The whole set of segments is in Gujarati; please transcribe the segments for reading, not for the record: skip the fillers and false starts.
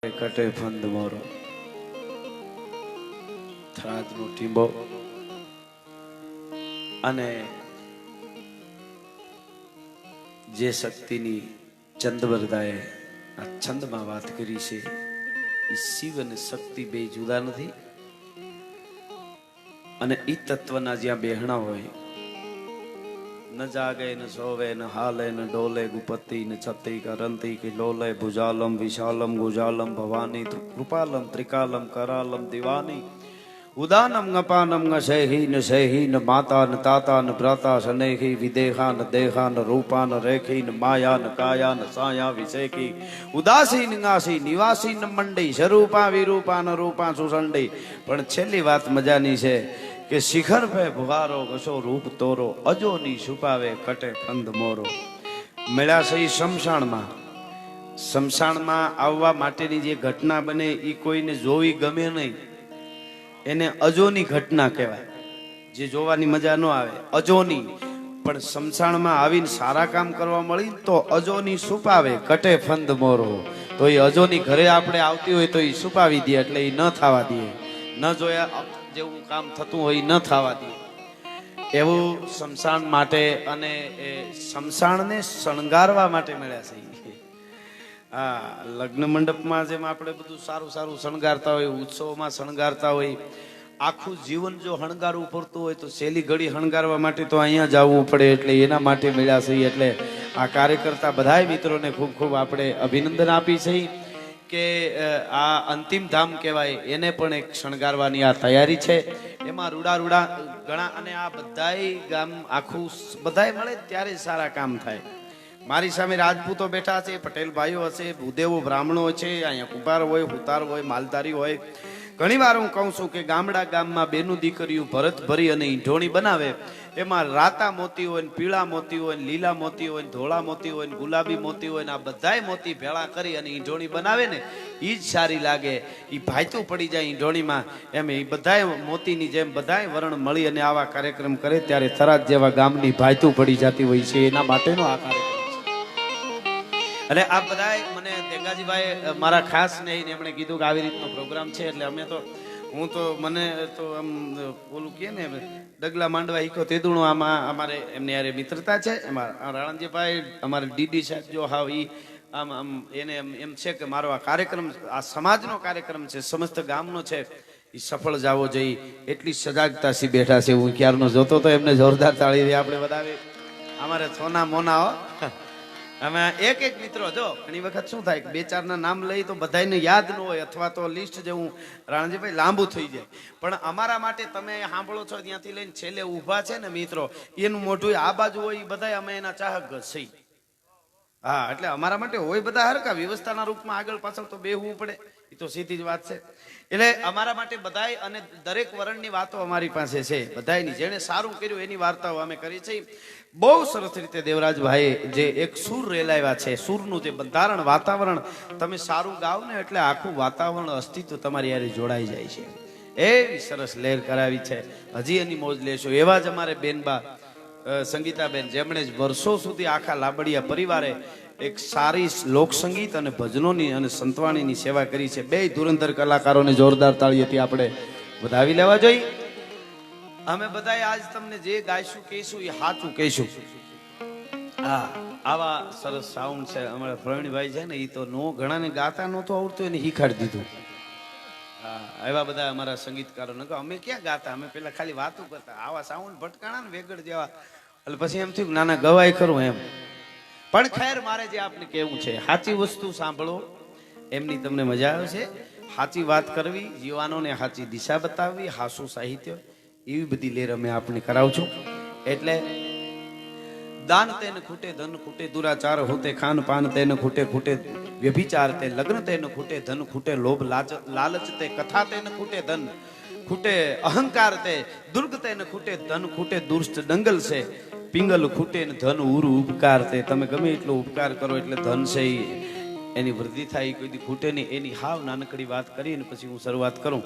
કટે ફંદ મોરો થરાદનો ટીંબો અને જે શક્તિની ચંદવરદાએ આ છંદમાં વાત કરી છે એ શિવ અને શક્તિ બે જુદા નથી અને એ તત્વના જ્યાં બેહણા હોય ન જાગે ન સોવે ન હાલે ન ડોલે ગુપતિ ન છતી કરંતી કે લોલે ભુજાલમ વિશાલમ ગુજાલમ ભવાની કૃપાલમ ત્રિકાલમ કરાલમ દિવાની ઉદાનમ ગપાનમ ગસેહી ન સેહી ન માતા ન તાતા ન ભ્રાતા સનેહી વિદેહા ન દેહા ન રૂપા ન રેખી ન માયા ન કાયા ન સાયા વિશેખી ઉદાસી ન ગાસી નિવાસી ન મંડી સ્વરૂપા વિરૂપા ન રૂપા સુસંડી. પણ છેલ્લી વાત મજાની છે કે શિખર પે ભુવારો કશો રૂપ તોરો અજોની છુપાવે કટે ફંદ મોરો. મળ્યા છે શમશાનમાં આવવા માટેની જે ઘટના બને એ કોઈને જોવી ગમે નહીં, એને અજોની ઘટના કહેવાય. જે જોવાની મજા ન આવે અજોની. પણ શમશાનમાં આવીને સારા કામ કરવા મળી તો અજોની છુપાવે કટે ફંદ મોરો. તો એ અજોની ઘરે આપણે આવતી હોય તો એ છુપાવી દે, એટલે એ ન થવા દે, ન જોયા જેવું કામ થતું હોય ન થવા દે. એવું શમશાન માટે અને શમશાનને શણગારવા માટે મળ્યા છે. હા, લગ્ન મંડપમાં જેમ આપણે બધું સારું સારું શણગારતા હોય, ઉત્સવમાં શણગારતા હોય, આખું જીવન જો શણગારવું પડતું હોય તો છેલ્લી ઘડી શણગારવા માટે તો અહીંયા જવું પડે. એટલે એના માટે મળ્યા છે. એટલે આ કાર્યકર્તા બધા મિત્રોને ખૂબ ખૂબ આપણે અભિનંદન આપી છે કે આ અંતિમ ધામ કહેવાય એને પણ એક શણગારવાની આ તૈયારી છે. એમાં રૂડા રૂડા ઘણા અને આ બધાય ગામ આખું બધાય મળે ત્યારે સારા કામ થાય. મારી સામે રાજપૂતો બેઠા છે, પટેલ ભાઈઓ હશે, ભૂદેવો બ્રાહ્મણો છે, અહીંયા કુંભાર હોય, હુતાર હોય, માલધારી હોય. ઘણી વાર હું કહું છું કે ગામમાં બેનું દીકરીઓ ભરત ભરી અને ઈંઢોણી બનાવે, એમાં રાતા મોતી હોય ને પીળા મોતી હોય ને લીલા મોતી હોય ને ધોળા મોતી હોય ને ગુલાબી મોતી હોય ને આ બધાય મોતી ભેળા કરી અને ઈંઢોણી બનાવે ને એ જ સારી લાગે. એ ભાઈતું પડી જાય ઈંઢોણીમાં. એમ એ બધાય મોતીની જેમ બધાય વરણ મળી અને આવા કાર્યક્રમ કરે ત્યારે થરાદ જેવા ગામની ભાઈતું પડી જતી હોય છે. એના માટેનો આ કાર્યક્રમ. અને આ બધા મને દેગાજીભાઈ મારા ખાસ નહીં એમણે કીધું કે આવી રીતનો પ્રોગ્રામ છે. એટલે અમે તો હું તો મને તો આમ ઓલું કહે ને ડગલા માંડવા ઈકો તેદુણું આમાં અમારે એમની યારે મિત્રતા છે. એમાં રાણજીભાઈ અમારે ડીડી સાહેબ જો હાવ ઈ આમ આમ એને એમ છે કે મારો આ કાર્યક્રમ આ સમાજનો કાર્યક્રમ છે, સમસ્ત ગામનો છે, એ સફળ જાવો જોઈએ એટલી સજાગતાથી બેઠા છે. હું ક્યારનો જોતો તો એમને જોરદાર તાળી આપણે વધારે અમારે સોના મોના હો. અમે એક એક મિત્રો જો ઘણી વખત શું થાય કે બે ચારના નામ લઈ તો બધાને યાદ ન હોય અથવા તો લિસ્ટ જેવું રાણજીભાઈ લાંબુ થઈ જાય. પણ અમારા માટે તમે સાંભળો છો ત્યાંથી લઈને છેલ્લે ઊભા છે ને મિત્રો, એનું મોઢું આ બાજુ હોય એ બધા અમે એના ચાહક છીએ. હા, એટલે અમારા માટે હોય બધા હરકા વ્યવસ્થાના રૂપમાં આગળ પાછળ તો બેહવું પડે, એ તો સીધી જ વાત છે. એટલે અમારા માટે બધાય અને દરેક વર્ણની વાતો અમારી પાસે છે. બધાયની જેણે સારું કર્યું એની વાર્તાઓ અમે કરી છે. બહુ સરસ રીતે દેવરાજભાઈ જે એક સૂર રેલાવ્યા છે, સૂરનું જે બંધારણ વાતાવરણ તમે સારું ગાવ ને એટલે આખું વાતાવરણ અસ્તિત્વ તમારી યારે જોડાઈ જાય છે. એવી સરસ લહેર કરાવી છે. હજી એની મોજ લેશો. એવા જ અમારે બેનબા સંગીતાબેન જેમણે વર્ષો સુધી આખા લાબડિયા પરિવારે એક સારી લોક સંગીત અને ભજનોની અને સંતવાણીની સેવા કરી છે. બે ધુરંધર કલાકારોને જોરદાર તાળીઓથી આપણે વધાવી લેવા જોઈએ. અમે બધાએ આજ તમને જે ગાઈશું કહીશું એ સાચું કહીશું. હા, આવા સરસ સાઉન્ડ છે. અમારા પ્રવીણભાઈ છે ને એ તો નો ઘણાને ગાતા નહોતું આવડતું એને શીખાડી દીધું. હા, એવા બધા અમારા સંગીતકારો ને અમે ક્યાં ગાતા, અમે પેલા ખાલી વાતો કરતા. આવા સાઉન્ડ ભટકાણા ને વેગડ જેવા એટલે પછી એમ થયું નાના ગવાય ખરું એમ. પણ ખેર મારે જે આપને કેવું છે સાચી વસ્તુ સાંભળો એમની તમને મજા આવશે. સાચી વાત કરવી, યુવાનોને સાચી દિશા બતાવવી, હાસુ સાહિત્ય એવી બધી લેર અમે આપને કરાવું છું. એટલે દાન તેને ખૂટે ધન ખૂટે દુરાચાર હોતે ખાન પાન તેને ખૂટે ખૂટે વ્યભિચાર તે લગ્ન તેને ખૂટે ધન ખૂટે લોભ લાલચ તે કથા તેને ખૂટે ધન ખૂટે અહંકાર તે દુર્ગ તેને ખૂટે ધન ખૂટે દુષ્ટ દંગલ છે પિંગલ ખૂટે ને ધન ઉરુ ઉપકાર તે. તમે ગમે એટલો ઉપકાર કરો એટલે ધન છે એની વૃદ્ધિ થાય, કોઈ દી ખૂટે નહીં. એની હાવ નાનકડી વાત કરીને પછી હું શરૂઆત કરું.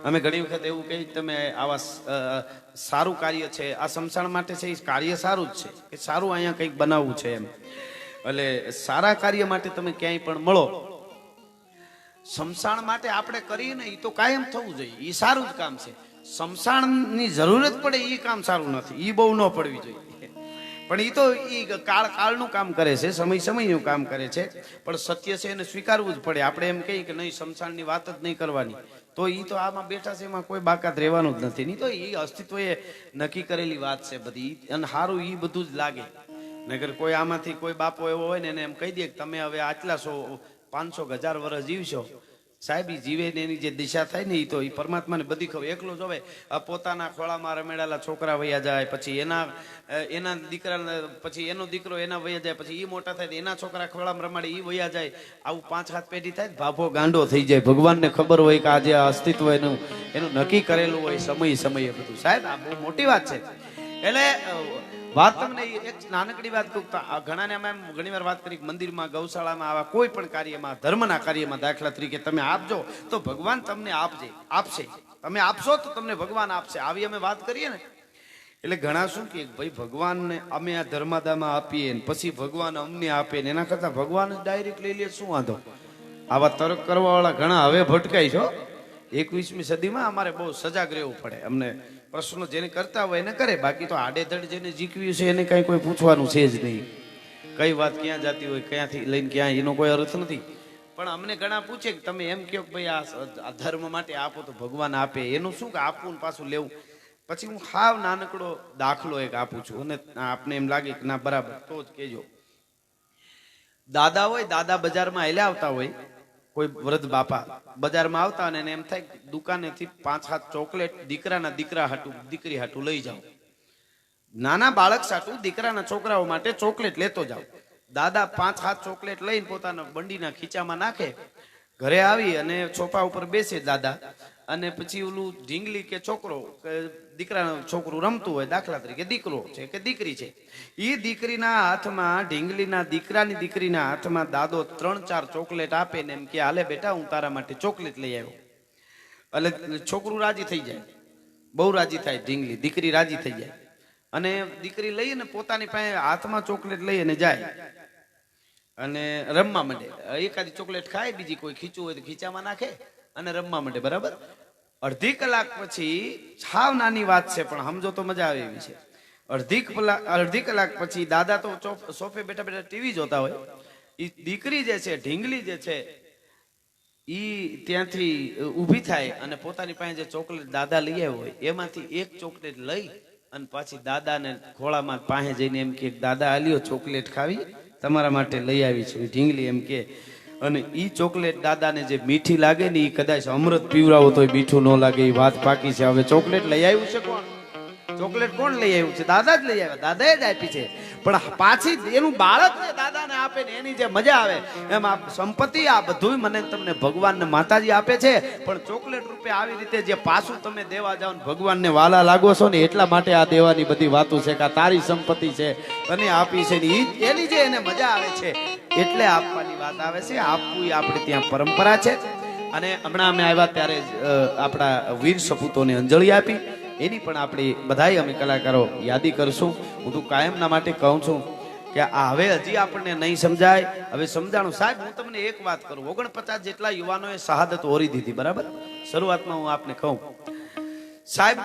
અમે ઘણી વખત એવું કહી તમે આવા સારું કાર્ય છે આ શમશાન માટે છે, એ કાર્ય સારું જ છે કે સારું અહીંયા કંઈક બનાવવું છે એમ. એટલે સારા કાર્ય માટે તમે ક્યાંય પણ મળો સમસાણ માટે આપણે કરીએ ને એ તો કાયમ થવું જોઈએ, એ સારું જ કામ છે. સમસાણની જરૂરત પડે એ કામ સારું નથી, એ બહુ ન પડવી જોઈએ. પણ એ તો એ કાળનું કામ કરે છે, સમયનું કામ કરે છે. પણ સત્ય છે એને સ્વીકારવું જ પડે. આપણે એમ કહીએ કે નહીં સમસાણની વાત જ નહીં કરવાની, તો એ તો આમાં બેઠા છે, એમાં કોઈ બાકાત રહેવાનું જ નથી. નહીં તો એ અસ્તિત્વ એ નક્કી કરેલી વાત છે બધી, અને સારું એ બધું જ લાગે. નગર કોઈ આમાંથી કોઈ બાપો એવો હોય ને એને એમ કહી દે કે તમે હવે આટલા 500,000 વર્ષ જીવશો, સાહેબ ઈ જીવે ને એની જે દિશા થાય ને એ તો એ પરમાત્માને બધી ખબર. એકલો જ હવે પોતાના ખોળામાં રમેડાલા છોકરા વયા જાય, પછી એના દીકરા, પછી એનો દીકરો એના વયા જાય, પછી એ મોટા થાય એના છોકરા ખોળામાં રમાડે એ વયા જાય. આવું 5-7 પેઢી થાય ભાભો ગાંડો થઈ જાય. ભગવાનને ખબર હોય કે આજે અસ્તિત્વ એનું નક્કી કરેલું હોય સમયે બધું. સાહેબ આ બહુ મોટી વાત છે. એટલે વાત તમને એક નાનકડી વાત કહું. ઘણાને અમે ઘણી વાર વાત કરી, મંદિરમાં, ગૌશાળામાં, આવા કોઈ પણ કાર્યમાં, ધર્મના કાર્યમાં દાખલા તરીકે તમે આપજો તો ભગવાન તમને આપશે. તમે આપશો તો તમને ભગવાન આપશે. આવી અમે વાત કરીએ ને એટલે ઘણા શું કે ભાઈ ભગવાનને અમે આ ધર્માદામાં આપીએ ને પછી ભગવાન અમને આપે ને, એના કરતા ભગવાન જ ડાયરેક્ટ લઈ લે શું વાંધો. આવા તર્ક કરવા વાળા ઘણા હવે ભટકાય છો. 21મી સદીમાં અમારે બહુ સજાગ રહેવું પડે. અમને પ્રશ્નો જેને કરતા હોય એને કરે, બાકી તો આડેધડ જેને જીક્યું છે એને કઈ કોઈ પૂછવાનું છે જ નહીં. કઈ વાત ક્યાં જતી હોય, ક્યાંથી લઈને ક્યાં, એનો કોઈ અર્થ નથી. પણ અમને ઘણા પૂછે કે તમે એમ કહો કે ભાઈ આ ધર્મ માટે આપો તો ભગવાન આપે, એનું શું કે આપવું ને પાછું લેવું. પછી હું હાવ નાનકડો દાખલો એક આપું છું, અને આપને એમ લાગે કે ના બરાબર તો જ કહેજો. દાદા હોય, દાદા બજારમાં હેલ્યા આવતા હોય, કોઈ વૃદ્ધ બાપા બજારમાં આવતા અને એને એમ થાય દુકાનેથી 5-7 ચોકલેટ દીકરી હાટું લઈ જાઓ. નાના બાળક સાટું દીકરાના છોકરાઓ માટે ચોકલેટ લેતો જાઓ. દાદા 5-7 ચોકલેટ લઈને પોતાના બંડીના ખીચામાં નાખે. ઘરે આવી અને સોફા ઉપર બેસે દાદા, અને પછી ઓલું ઢીંગલી કે છોકરો કે દીકરાનું છોકરું રમતું હોય, દાખલા તરીકે દીકરો છે કે દીકરી છે, એ દીકરીના હાથમાં, ઢીંગલીના દીકરીના હાથમાં દાદો 3-4 ચોકલેટ આપે ને એમ કે હાલે બેટા હું તારા માટે ચોકલેટ લઈ આવ્યો. એટલે છોકરું રાજી થઈ જાય, બહુ રાજી થાય. દીકરી રાજી થઈ જાય અને દીકરી લઈને પોતાની પાસે હાથમાં ચોકલેટ લઈ અને જાય અને રમવા માંડે. એકાદી ચોકલેટ ખાય, બીજી કોઈ ખીચું હોય તો ખીચામાં નાખે અને રમવા માંડે. બરાબર. અડધી કલાક પછી, સાવ નાની વાત છે પણ સમજો તો મજા આવે એવી છે. અડધી કલાક પછી દાદા તો સોફે બેઠા બેઠા ટીવી જોતા હોય, એ દીકરી જે છે, ઢીંગલી જે છે, ઈ ત્યાંથી ઊભી થાય અને પોતાની પાસે જે ચોકલેટ દાદા લઈ આવ્યો હોય એમાંથી એક ચોકલેટ લઈ અને પાછી દાદાને ખોળામાં પાસે જઈને એમ કે દાદા આલ્યો ચોકલેટ ખાવી, તમારા માટે લઈ આવી છે. ઢીંગલી એમ કે, અને ઈ ચોકલેટ દાદાને જે મીઠી લાગે ને એ કદાચ અમૃત પીવડાવો તો મીઠું ન લાગે, એ વાત પાકી છે. હવે ચોકલેટ લઈ આવ્યું છે કોણ? ચોકલેટ કોણ લઈ આવ્યું છે? દાદા જ લઈ આવ્યા, દાદાએ જ આપી છે. પણ પાછી એનું બાળક જે દાદાને આપે ને એની જે મજા આવે, એમ આ સંપત્તિ આ બધું મને તમને ભગવાન ને માતાજી આપે છે. પણ ચોકલેટ રૂપે આવી રીતે જે પાછું તમે દેવા જાઓ ને ભગવાનને વાલા લાગો છો ને, એટલા માટે આ દેવાની બધી વાતો છે કે આ તારી સંપત્તિ છે, તને આપી છે ને એની જે એને મજા આવે છે એટલે આપવાની વાત આવે છે. આપવું આપણે ત્યાં પરંપરા છે. અને હમણાં અમે આવ્યા ત્યારે આપણા વીર સપૂતોને અંજલિ આપી, એની પણ આપણી બધાય અમે કલાકારો યાદી કરશું. હું તો કાયમના માટે કહું છું કે આ હવે હજી આપણને નહીં સમજાય, હવે સમજાણું. સાહેબ હું તમને એક વાત કરું, 49 જેટલા યુવાનોએ શહાદત ઓરી દીધી. બરાબર. શરૂઆતમાં હું આપને કહું, સાહેબ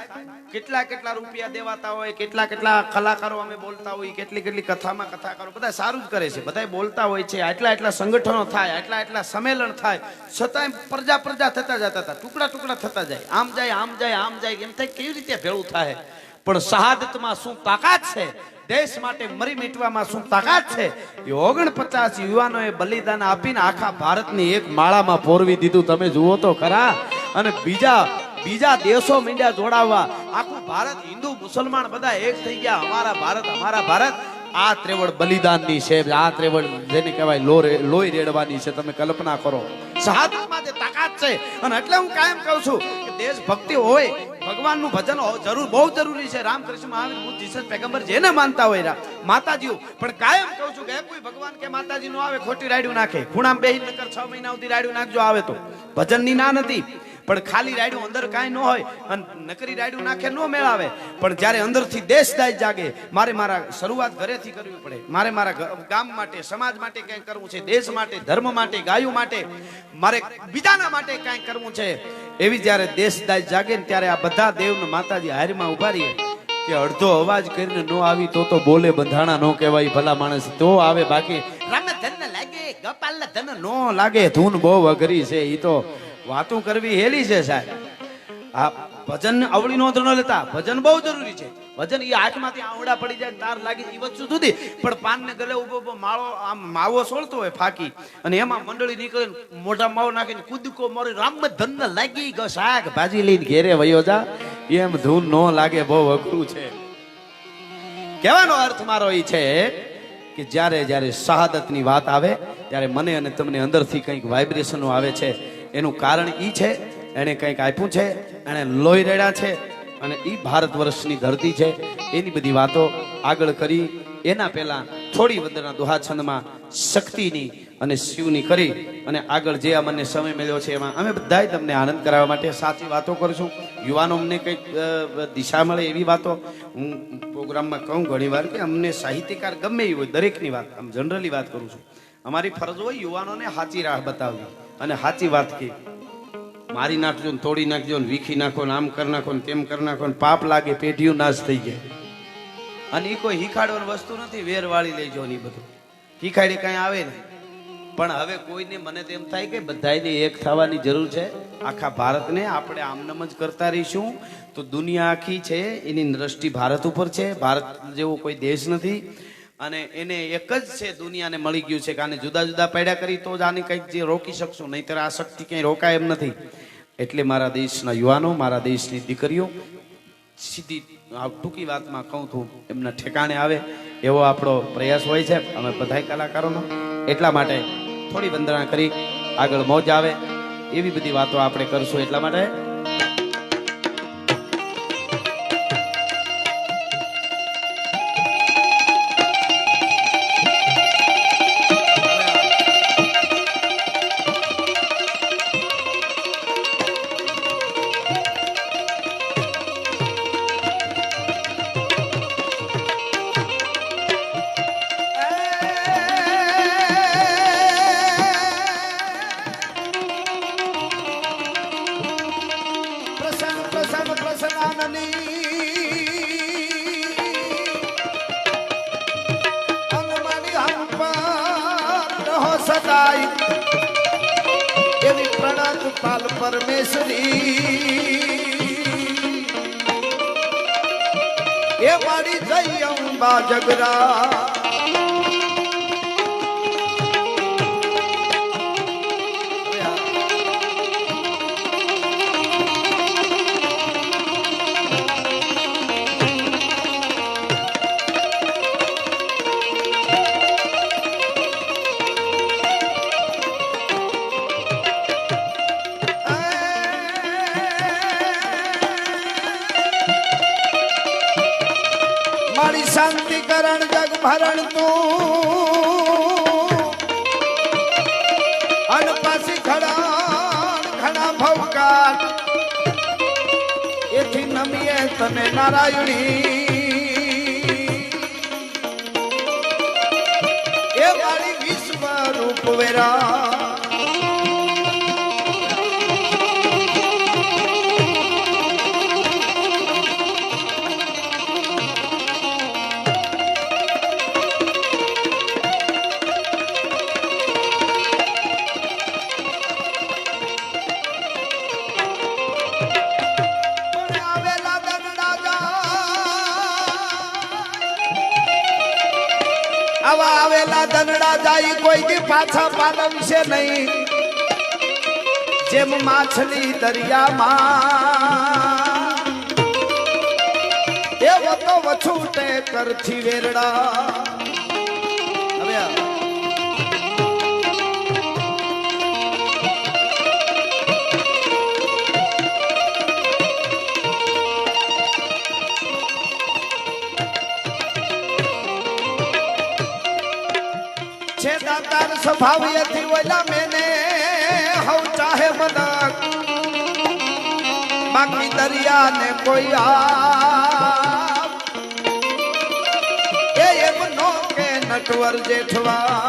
કેટલા રૂપિયા દેવાતા હોય, કેટલા કલાકારો અમે બોલતા હોય, કેટલી કથામાં કથાકારો બધા સારું જ કરે છે, બધા બોલતા હોય છે, આટલા સંગઠનો થાય, આટલા સંમેલન થાય, છતાંય પ્રજા થતા જતા હતા, ટુકડા થતા જાય, આમ જાય એમ થાય કેવી રીતે ભેળું થાય. પણ શહાદતમાં શું તાકાત છે, દેશ માટે મરી મીટવામાં શું તાકાત છે. એ 49 યુવાનોએ બલિદાન આપીને આખા ભારતની એક માળામાં પોરવી દીધું. તમે જુઓ તો ખરા. અને બીજા દેશો મીંડ્યા જોડાવવા, આખું ભારત, હિન્દુ મુસલમાન બધા એક થઈ ગયા. અમારા ભારત આ ત્રેવડ બલિદાનની છે, આ ત્રેવડ જેને કહેવાય લોહી રેડવાની છે. તમે કલ્પના કરો શહાદતમાં જે તાકાત છે. અને એટલે હું કાયમ કહું છું કે દેશ ભક્તિ હોય, ભગવાનનું ભજન બહુ જરૂરી છે. રામકૃષ્ણ મહાવીર, બુદ્ધ, જીસસ, પેગમ્બર જેને માનતા હોય માતાજીઓ, પણ કાયમ કહું છું કે કોઈ ભગવાન કે માતાજી નો આવે ખોટી રાડ્યું નાખે, ખૂણામાં બેહીને નકર 6 મહિના સુધી રાડ્યું નાખજો આવે તો. ભજનની ના નથી, પણ ખાલી રાયડું અંદર કાંઈ ન હોય અને નકરી રાયડું નાખે ન મેળાવે. પણ જ્યારે અંદરથી દેશદાય જાગે, મારે મારા શરૂઆત ઘરેથી કરવી પડે. મારે મારા ગામ માટે, સમાજ માટે કંઈક કરવું છે, દેશ માટે, ધર્મ માટે, ગાયો માટે, મારે બીજાના માટે કંઈક કરવું છે. એવી જ્યારે દેશદાય જાગે ને ત્યારે આ બધા દેવને માતાજી હારમાં ઉભા રહીએ કે અડધો અવાજ કરીને નો આવી તો બોલે બંધાણા નો કહેવાય ભલા માણસ તો આવે, બાકી રામ ધન લાગે ગોપાલ ધન નો લાગે. ધૂન બહુ અઘરી છે, ઈ તો વાતું કરવી હેલી છે સાહેબ. આ ભજન અવળી નો ન લેતા, ભજન બહુ જરૂરી છે. ભજન ઈ આંખમાંથી આવડા પડી જાય તાર લાગી ઈ વસ્તુ સુધી, પણ પાન ને ગલે ઉભો માળો આમ માવો સોળતો હોય ફાકી અને એમાં મંડળી નીકળે મોઢા માવો નાખીને કૂદકો મારી રામ ધન લાગી ગયો શાક ભાજી લઈને ઘેરે વયો જા, એમ ધૂન નો લાગે. બહુ અઘરું છે. કહેવાનો અર્થ મારો ઈ છે કે જ્યારે જ્યારે શહાદતની વાત આવે ત્યારે મને અને તમને અંદરથી કંઈક વાઇબ્રેશનો આવે છે. એનું કારણ ઈ છે, એને કંઈક આપ્યું છે, એને લોહી રેડ્યા છે અને ઈ ભારત વર્ષની ધરતી છે. એની બધી વાતો આગળ કરી એના પહેલા થોડી વંદના દુહા છંદમાં શક્તિની અને શિવની કરી અને આગળ જે અમને સમય મળ્યો છે એમાં અમે બધાય તમને આનંદ કરાવવા માટે સાચી વાતો કરીશું. યુવાનો અમને કંઈક દિશા મળે એવી વાતો હું પ્રોગ્રામમાં કહું ઘણી વાર કે અમને સાહિત્યકાર ગમે એવી હોય, દરેકની વાત આમ જનરલી વાત કરું છું. અમારી ફરજ હોય યુવાનોને સાચી રાહ બતાવવી અને સાચી વાત કે મારી નાખજો ને તોડી નાખજો ને વીખી નાખો ને આમ કરી નાખો ને તેમ કરી નાખો ને પાપ લાગે, પેઢીઓ નાશ થઈ જાય. અને એ કોઈ હિખાડવાની વસ્તુ નથી, વેર વાળી લેજો ને એ બધું હિખાડી કાંઈ આવે ને. પણ હવે કોઈને મને તેમ થાય કે બધાને એક થવાની જરૂર છે. આખા ભારતને આપણે આમનામ જ કરતા રહીશું તો દુનિયા આખી છે એની દ્રષ્ટિ ભારત ઉપર છે. ભારત જેવો કોઈ દેશ નથી અને એને એક જ છે, દુનિયાને મળી ગયું છે કે આને જુદા જુદા પેડા કરી તો જ આને કંઈક જે રોકી શકશું, નહીંતર આ શક્તિ ક્યાંય રોકાય એમ નથી. એટલે મારા દેશના યુવાનો, મારા દેશની દીકરીઓ સીધી ટૂંકી વાતમાં કહું છું એમના ઠેકાણે આવે એવો આપણો પ્રયાસ હોય છે અમે બધાય કલાકારોનો. એટલા માટે થોડી વંદના કરી આગળ મોજ આવે એવી બધી વાતો આપણે કરશું. એટલા માટે એવી પ્રણાત પાલ પરમેશ્વરી એ મારી જય અંબા જગરા. મારી શાંતિ કરણ જગ ભરણ તું અન પાછી ખડા ભવકાર એથી નમીએ તને નારાયણી એ મારી વિશ્વ રૂપ વેરા. આવા આવેલા દનડા જાય કોઈ દી પાછા પાલવશે નહીં, જેમ માછલી દરિયામાં એવો તો વછૂટે કરથી વેરડા. હવે છે દાતાર સ્વભાવ યથી ઓલા મેને હવ ચાહે મદક બાકી દરિયા ને કોઈ આ એમ નો કે નટવર જેઠવા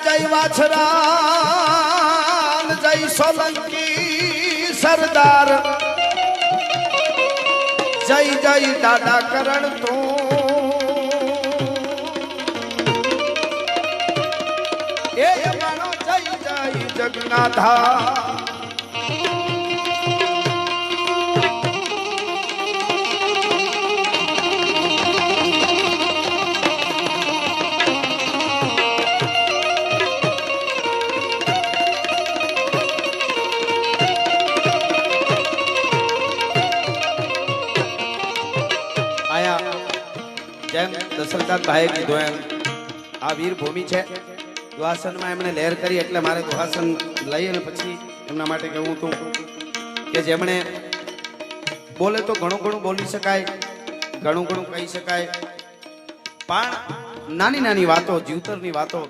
જય વાછરાન જય સોલંકી સરદાર જય જય દાદા કરણ તું એ માનો જય જય જગન્નાથા જેમ દશરથભાઈએ કીધું એમ આ વીર ભૂમિ છે. દુહાસનમાં એમણે લહેર કરી એટલે મારે દુહાસન લઈ અને પછી એમના માટે કહેવું હતું કે જેમણે બોલે તો ઘણું ઘણું બોલી શકાય, ઘણું ઘણું કહી શકાય, પણ નાની નાની વાતો, જીવતરની વાતો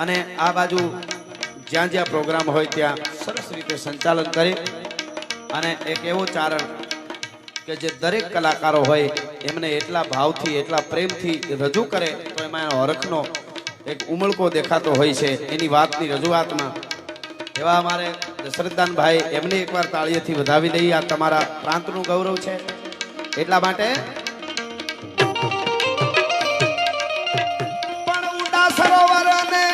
અને આ બાજુ જ્યાં જ્યાં પ્રોગ્રામ હોય ત્યાં સરસ રીતે સંચાલન કરે અને એક એવો ચારણ કે જે દરેક કલાકારો હોય એમને એટલા ભાવથી એટલા પ્રેમથી રજૂ કરે તો એમાં એનો હરખનો એક ઉમળકો દેખાતો હોય છે એની વાતની રજૂઆતમાં. એવા અમારે દશરથદાનભાઈ એમને એકવાર તાળીએથી વધાવી દઈએ. આ તમારા પ્રાંતનું ગૌરવ છે એટલા માટે. પણ ઊંડા સરોવર ને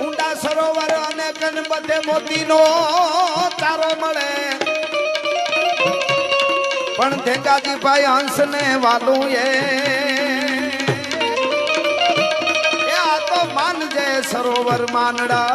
ઊંડા સરોવર અને ગણપતે મોતીનો તારો મળે પણ ધેંગાજીભાઈ હંસ ને વાલું એ આ તો માનજે સરોવર માનડા.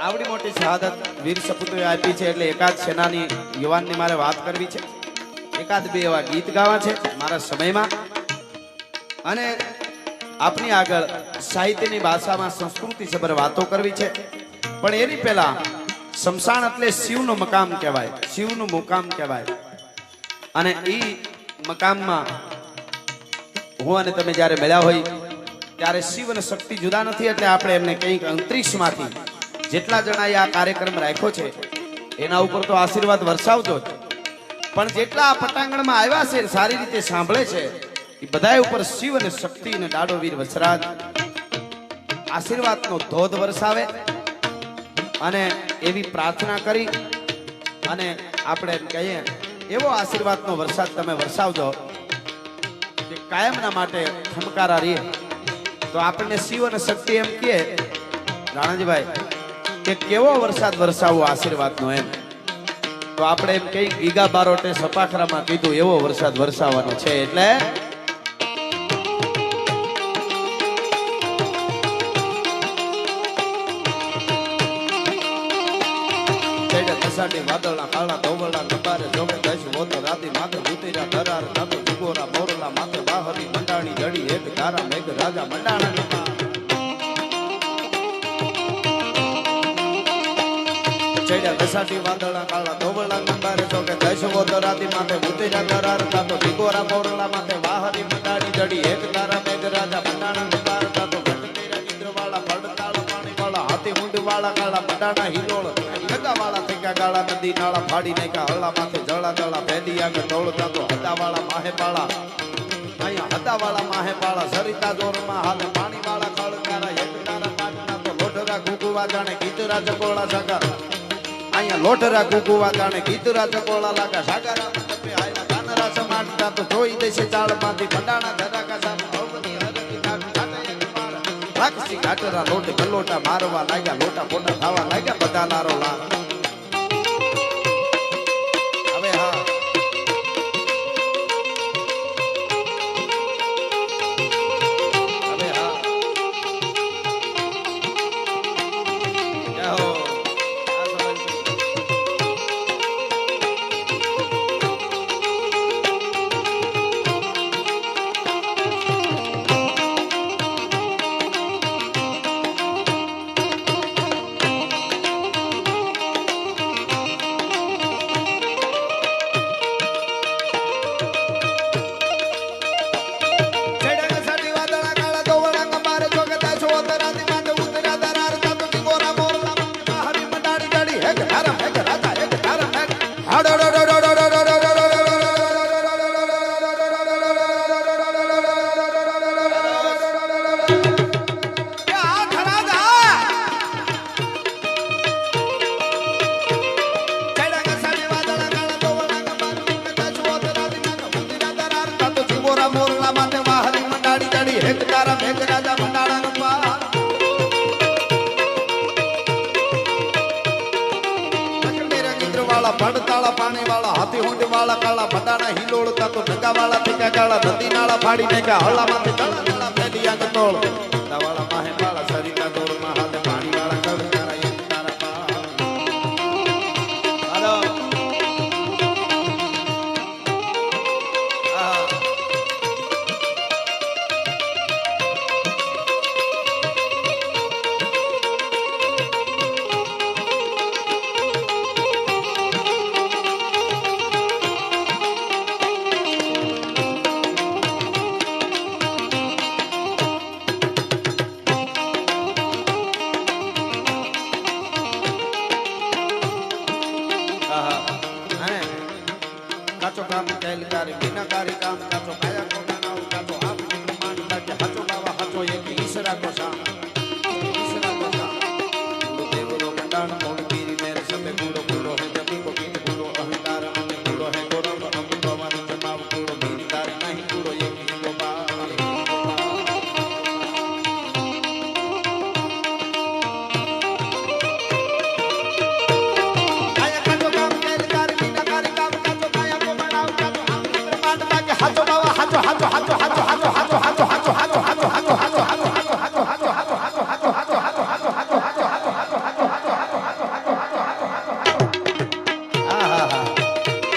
આવડી મોટી શહાદત વીર સપૂતોએ આપી છે એટલે એકાદ સેનાની યુવાનની મારે વાત કરવી છે, એકાદ બે એવા ગીત ગાવા છે મારા સમયમાં અને આપની આગળ સાહિત્યની ભાષામાં સંસ્કૃતિ સભર વાતો કરવી છે. પણ એની પહેલા શમશાન એટલે શિવનું મકામ કહેવાય, શિવનું મુકામ કહેવાય અને એ મકામમાં હું અને તમે જ્યારે મળ્યા હોય ત્યારે શિવ અને શક્તિ જુદા નથી એટલે આપણે એમને કંઈક અંતરિક્ષમાંથી જેટલા જણાએ આ કાર્યક્રમ રાખ્યો છે એના ઉપર તો આશીર્વાદ વરસાવજો જ, પણ જેટલા આ પટાંગણમાં આવ્યા છે સારી રીતે સાંભળે છે એ બધા ઉપર શિવ અને શક્તિ અને દાડો વીર વસરાજ આશીર્વાદનો ધોધ વરસાવે અને એવી પ્રાર્થના કરી અને આપણે એમ કહીએ એવો આશીર્વાદનો વરસાદ તમે વરસાવજો કે કાયમના માટે ખમકારા રહે. તો આપણને શિવ અને શક્તિ એમ કહે રાણાજીભાઈ કે કેવો વરસાદ વરસાવવો આશીર્વાદનો એમ, તો આપણે એમ કઈ ગીગા બારોટે સપાખરામાં કીધું એવો વરસાદ વરસાવવાનો છે. એટલે વાદળના કાળા ધોવળના કબારે જોવે દશ વોતો રાતી માથે ઉતર્યા ધરાર નાતો જુગોરા મોરલા માથે બાહરી મંડાણી જડી એક ધારા મેઘ રાજા મંડાણા ચડ્યા ઘસાટી વાદળના કાળા ધોવળના કબારે જોવે દશ વોતો રાતી માથે ઉતર્યા ધરાર નાતો જુગોરા મોરલા માથે બાહરી મંડાણી જડી એક ધારા મેઘ રાજા મંડાણા કબાર નાતો ઘટતેરા ચિત્રવાળા પડતાળા પાણીવાળા હાથી મુંડવાળા કાળા મંડાણા હિલોળ વાળા થઈ ગયા ગાળા નદી નાળા ફાડી નાખ્યા હળા માથે જળા જળા ભેદી આગળ દોડતા તો હદાવાળા માહે પાળા અહીંયા હદાવાળા માહે પાળા સરિતા જોરમાં હાલે પાણી વાળા કળકારા એકતારા કાટના તો લોઢરા ગુગુવા જાણે ગીતરા ચકોળા સાગર અહીંયા લોઢરા ગુગુવા જાણે ગીતરા ચકોળા લાગા સાગરા મંડપે આયલા તા તો જોઈ દેશે ચાળમાંથી ભંડાણા ધરાકા સામે ભવની હરકી કાઢ કાઢે કુમાર રાખસી ગાટરા લોટ ગલોટા મારવા લાગ્યા લોટા પોટા ખાવા લાગ્યા બધા લારો લા હવે હા હવે હા જય હો આ સમજ પાણી વાળા હાથી હોંડ વાળા કાળા ભડાના હિલોળતા તો ઢગા વાળા ટીકા કાળા નદી નાળા ફાડી નાખ્યા હળામાંથી કાળા કાળા ફેલી આગ તોળ વાળા માહે વાળા સરિતા દોડમાં હાથે પાણી વાળા કળકારા એક તારા પા હાલો કાચો કામ કૈલકારી વિનાકારી કામ કાચો કાયા કોના કાચો આપ પ્રમાણ લાગે હાચો બાવા હાચો એક ઈશરા કો શામ ઈશરા કો શામ તો દેવરો કંડાણ મોડ પીરી મેરે સમે કૂડો કૂડો હે જબી કો પીન કૂડો અહંકાર અને કૂડો હે ગોરવ અમ ભવન જમાવ કૂડો પીરી તારે નહીં કૂડો એક હિંગો બા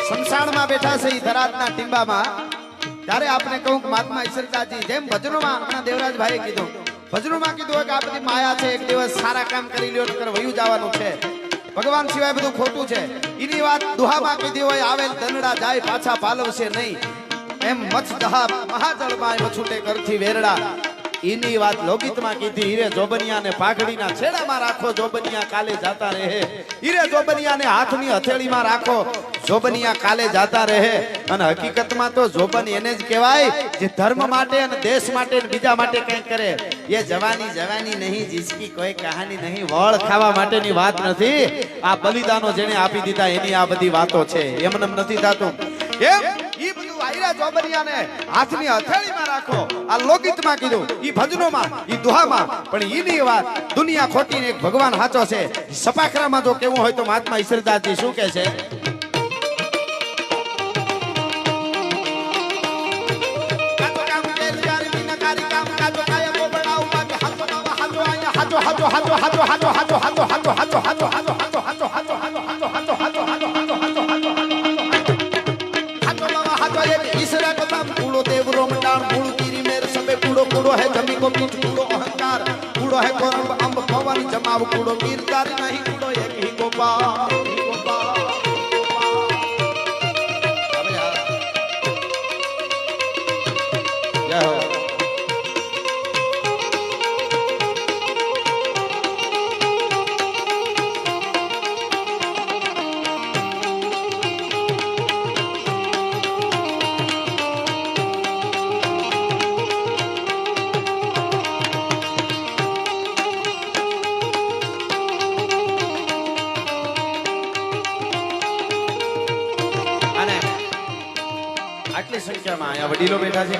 સંસારમાં બેઠા છે ઈ ધરાતના ટીંબામાં ત્યારે આપણે કહું કે મહાત્મા ઈશ્વરદાસજી જેમ ભજનોમાં આપણા દેવરાજભાઈએ કીધું ભજનોમાં કીધું હોય કે આ બધી માયા છે એક દિવસ સારા કામ કરી લ્યો નકર વયું જવાનું છે ભગવાન સિવાય બધું ખોટું છે એની વાત દુહામાં કીધી હોય આવેલ દનડા જાય પાછા પાલવશે નહીં એમ મચ્છ દહા મહાજળમાં મછૂટે કરથી વેરડા એની વાત લોકગીતમાં કીધી હીરે જોબનિયાને પાઘડીના છેડામાં રાખો જોબનિયા કાલે જાતા રહે હીરે જોબનિયાને હાથની હથેળીમાં રાખો જોબનિયા કાલે જાતા રહે અને હકીકતમાં તો જોબન એને જ કહેવાય જે ધર્મ માટે અને દેશ માટે અને બીજા માટે કંઈક કરે એ જવાની જવાની નહીં જીસકી કોઈ કહાની નહીં વળ ખાવા માટેની વાત નથી આ બલિદાનો જેને આપી દીધા એની આ બધી વાતો છે એમને નથી થાતું એમ ઈ બધું આયરા જોબનિયાને હાથની હથેળીમાં રાખો આ લોકગીતમાં કીધું ઈ ભજનોમાં ઈ દુહામાં પણ ઈની વાત દુનિયા ખોટી ને એક ભગવાન સાચો છે સપાખરામાં જો કેવું હોય તો મહાત્મા ઈશ્વરદાસજી શું કહે છે જમાવ કૂડો ગીરદાર નહીં કૂડો એક હી ગોપા જય હો આટલી સંખ્યામાં અહીંયા વડીલો બેઠા છે.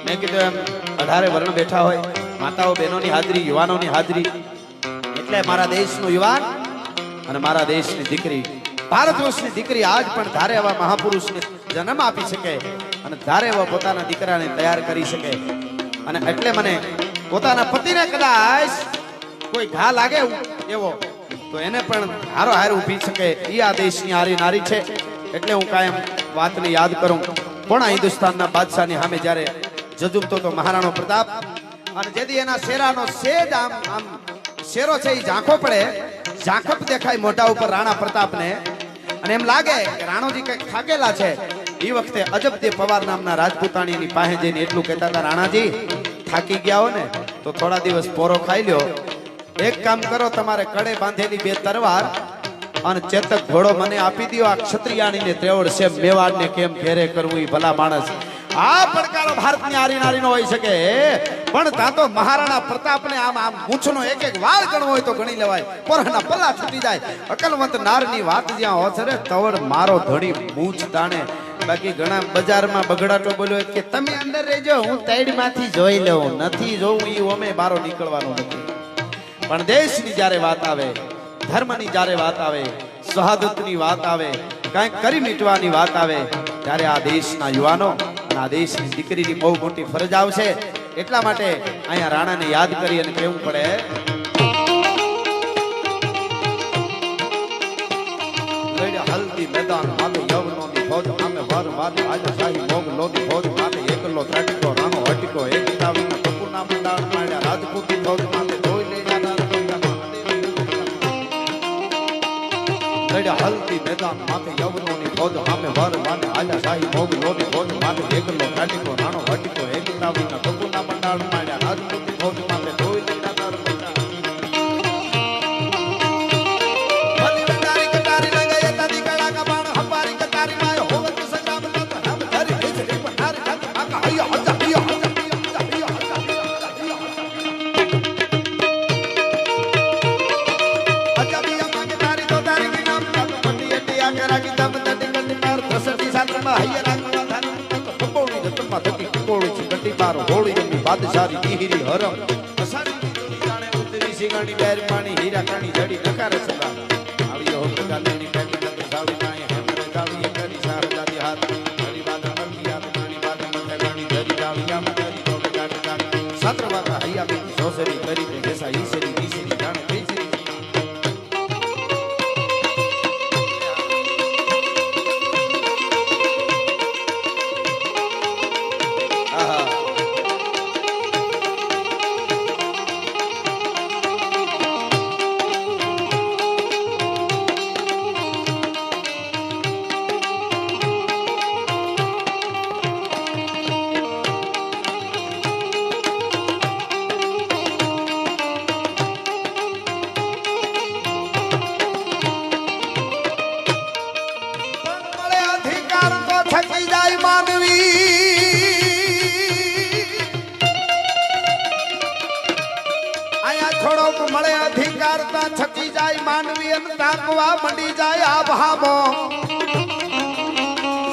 મેં કીધું એમ 18 વર્ણ બેઠા હોય, માતાઓ બહેનોની હાજરી, યુવાનોની હાજરી, એટલે મારા દેશનો યુવાન અને મારા દેશની દીકરી, ભારત વર્ષની દીકરી આજ પણ ધારે એવા મહાપુરુષને જન્મ આપી શકે અને ધારે એવા પોતાના દીકરાને તૈયાર કરી શકે. અને એટલે મને પોતાના પતિને કદાચ કોઈ ઘા લાગે એવો તો એને પણ હારો હાર ઊભી શકે એ આ દેશની હારી નારી છે. એટલે હું કાયમ વાતને યાદ કરું. પણ હિન્દુસ્તાનના બાદશાહની સામે જ્યારે જજુમતો તો મહારાણો પ્રતાપ, અને જેથી એના શેરાનો સેજ આમ આમ શેરો છે એ ઝાંખો પડે, ઝાંખપ દેખાય મોઢા ઉપર રાણા પ્રતાપને, અને એમ લાગે કે રાણોજી કંઈક થાકેલા છે. એ વખતે અજબદેવ પવાર નામના રાજપૂતાણીની પાસે જઈને એટલું કહેતા હતા, રાણાજી થાકી ગયા હો ને તો થોડા દિવસ પોરો ખાઈ લ્યો. એક કામ કરો, તમારે કડે બાંધેલી 2 તરવાર અને ચેતક ઘોડો મને આપી દો. આ ક્ષત્રિયાણીને ત્રેવડ છે, મેવાડને કેમ ઘેરે કરવું એ ભલા માણસ. આ પડકારો ભારતની આરી નારીનો હોઈ શકે, પણ ત્યાં તો મહારાણા પ્રતાપને આમ આમ મૂછનો એક એક વાળ ગણવો હોય તો ગણી લેવાય, પોરના પલ્લા છૂટી જાય. અકલવંત નારની વાત જ્યાં હોશે રે તવડ મારો ધણી મૂછ દાણે. બાકી ઘણા બજારમાં બગડાટો બોલ્યો કે તમે અંદર રહેજો, હું સાઈડમાંથી જોઈ લઉં, નથી જોવું એ ઓમે બારો નીકળવાનો નથી. પણ દેશની જ્યારે વાત આવે, ધર્મની જ્યારે વાત આવે, શહાદતની વાત આવે, કાંઈક કરી મીટવાની વાત આવે, ત્યારે આ દેશના યુવાનો અને આ દેશની દીકરીની બહુ મોટી ફરજ આવશે. એટલા માટે અહીંયા રાણાને યાદ કરી અને કહેવું પડે, હલ્દી મેદાન માથે યવનોની ફોજ આમે વાર માથે આજે શાહી મોગ લોની ફોજ માથે એકલો ત્રાટકો રાણો હટકો એક તાવીના કપૂરના મંડાણ માળ્યા રાજપૂતી ફોજ માથે જોઈ લઈ હલ્દી મેદાન માથે યવનોની ફોજ આમે વાર માથે આજે શાહી મોગ લોની ફોજ માથે એકલો ત્રાટકો રાણો હટકો એક તાવીના કપૂરના મંડાણ માળ્યા રાજપૂતી ફોજ માથે જોઈ લઈ બાદશાહી હિરી હરમ અસારી જાણે ઉતરી સિંગાણી બેર પાણી હીરા કાણી જડી નકાર સદા આવ્યો હો ગાલીની પેટી નત સાવી નાય હેમરે જાવી કરી સારદાદી હાથ હરી બાદ અરતી આપ પાણી બાદ મથે ગાણી ધરી જાવી આમ કરી તો ગાટ ગાટ સત્રવાતા હૈયા બી સોસરી કરી દે કેસા ઈસરી ઈસરી જાણે કેસરી મળે અધિકાર તા છકી જાય માનવી અને તાકવા મંડી જાય આભામો.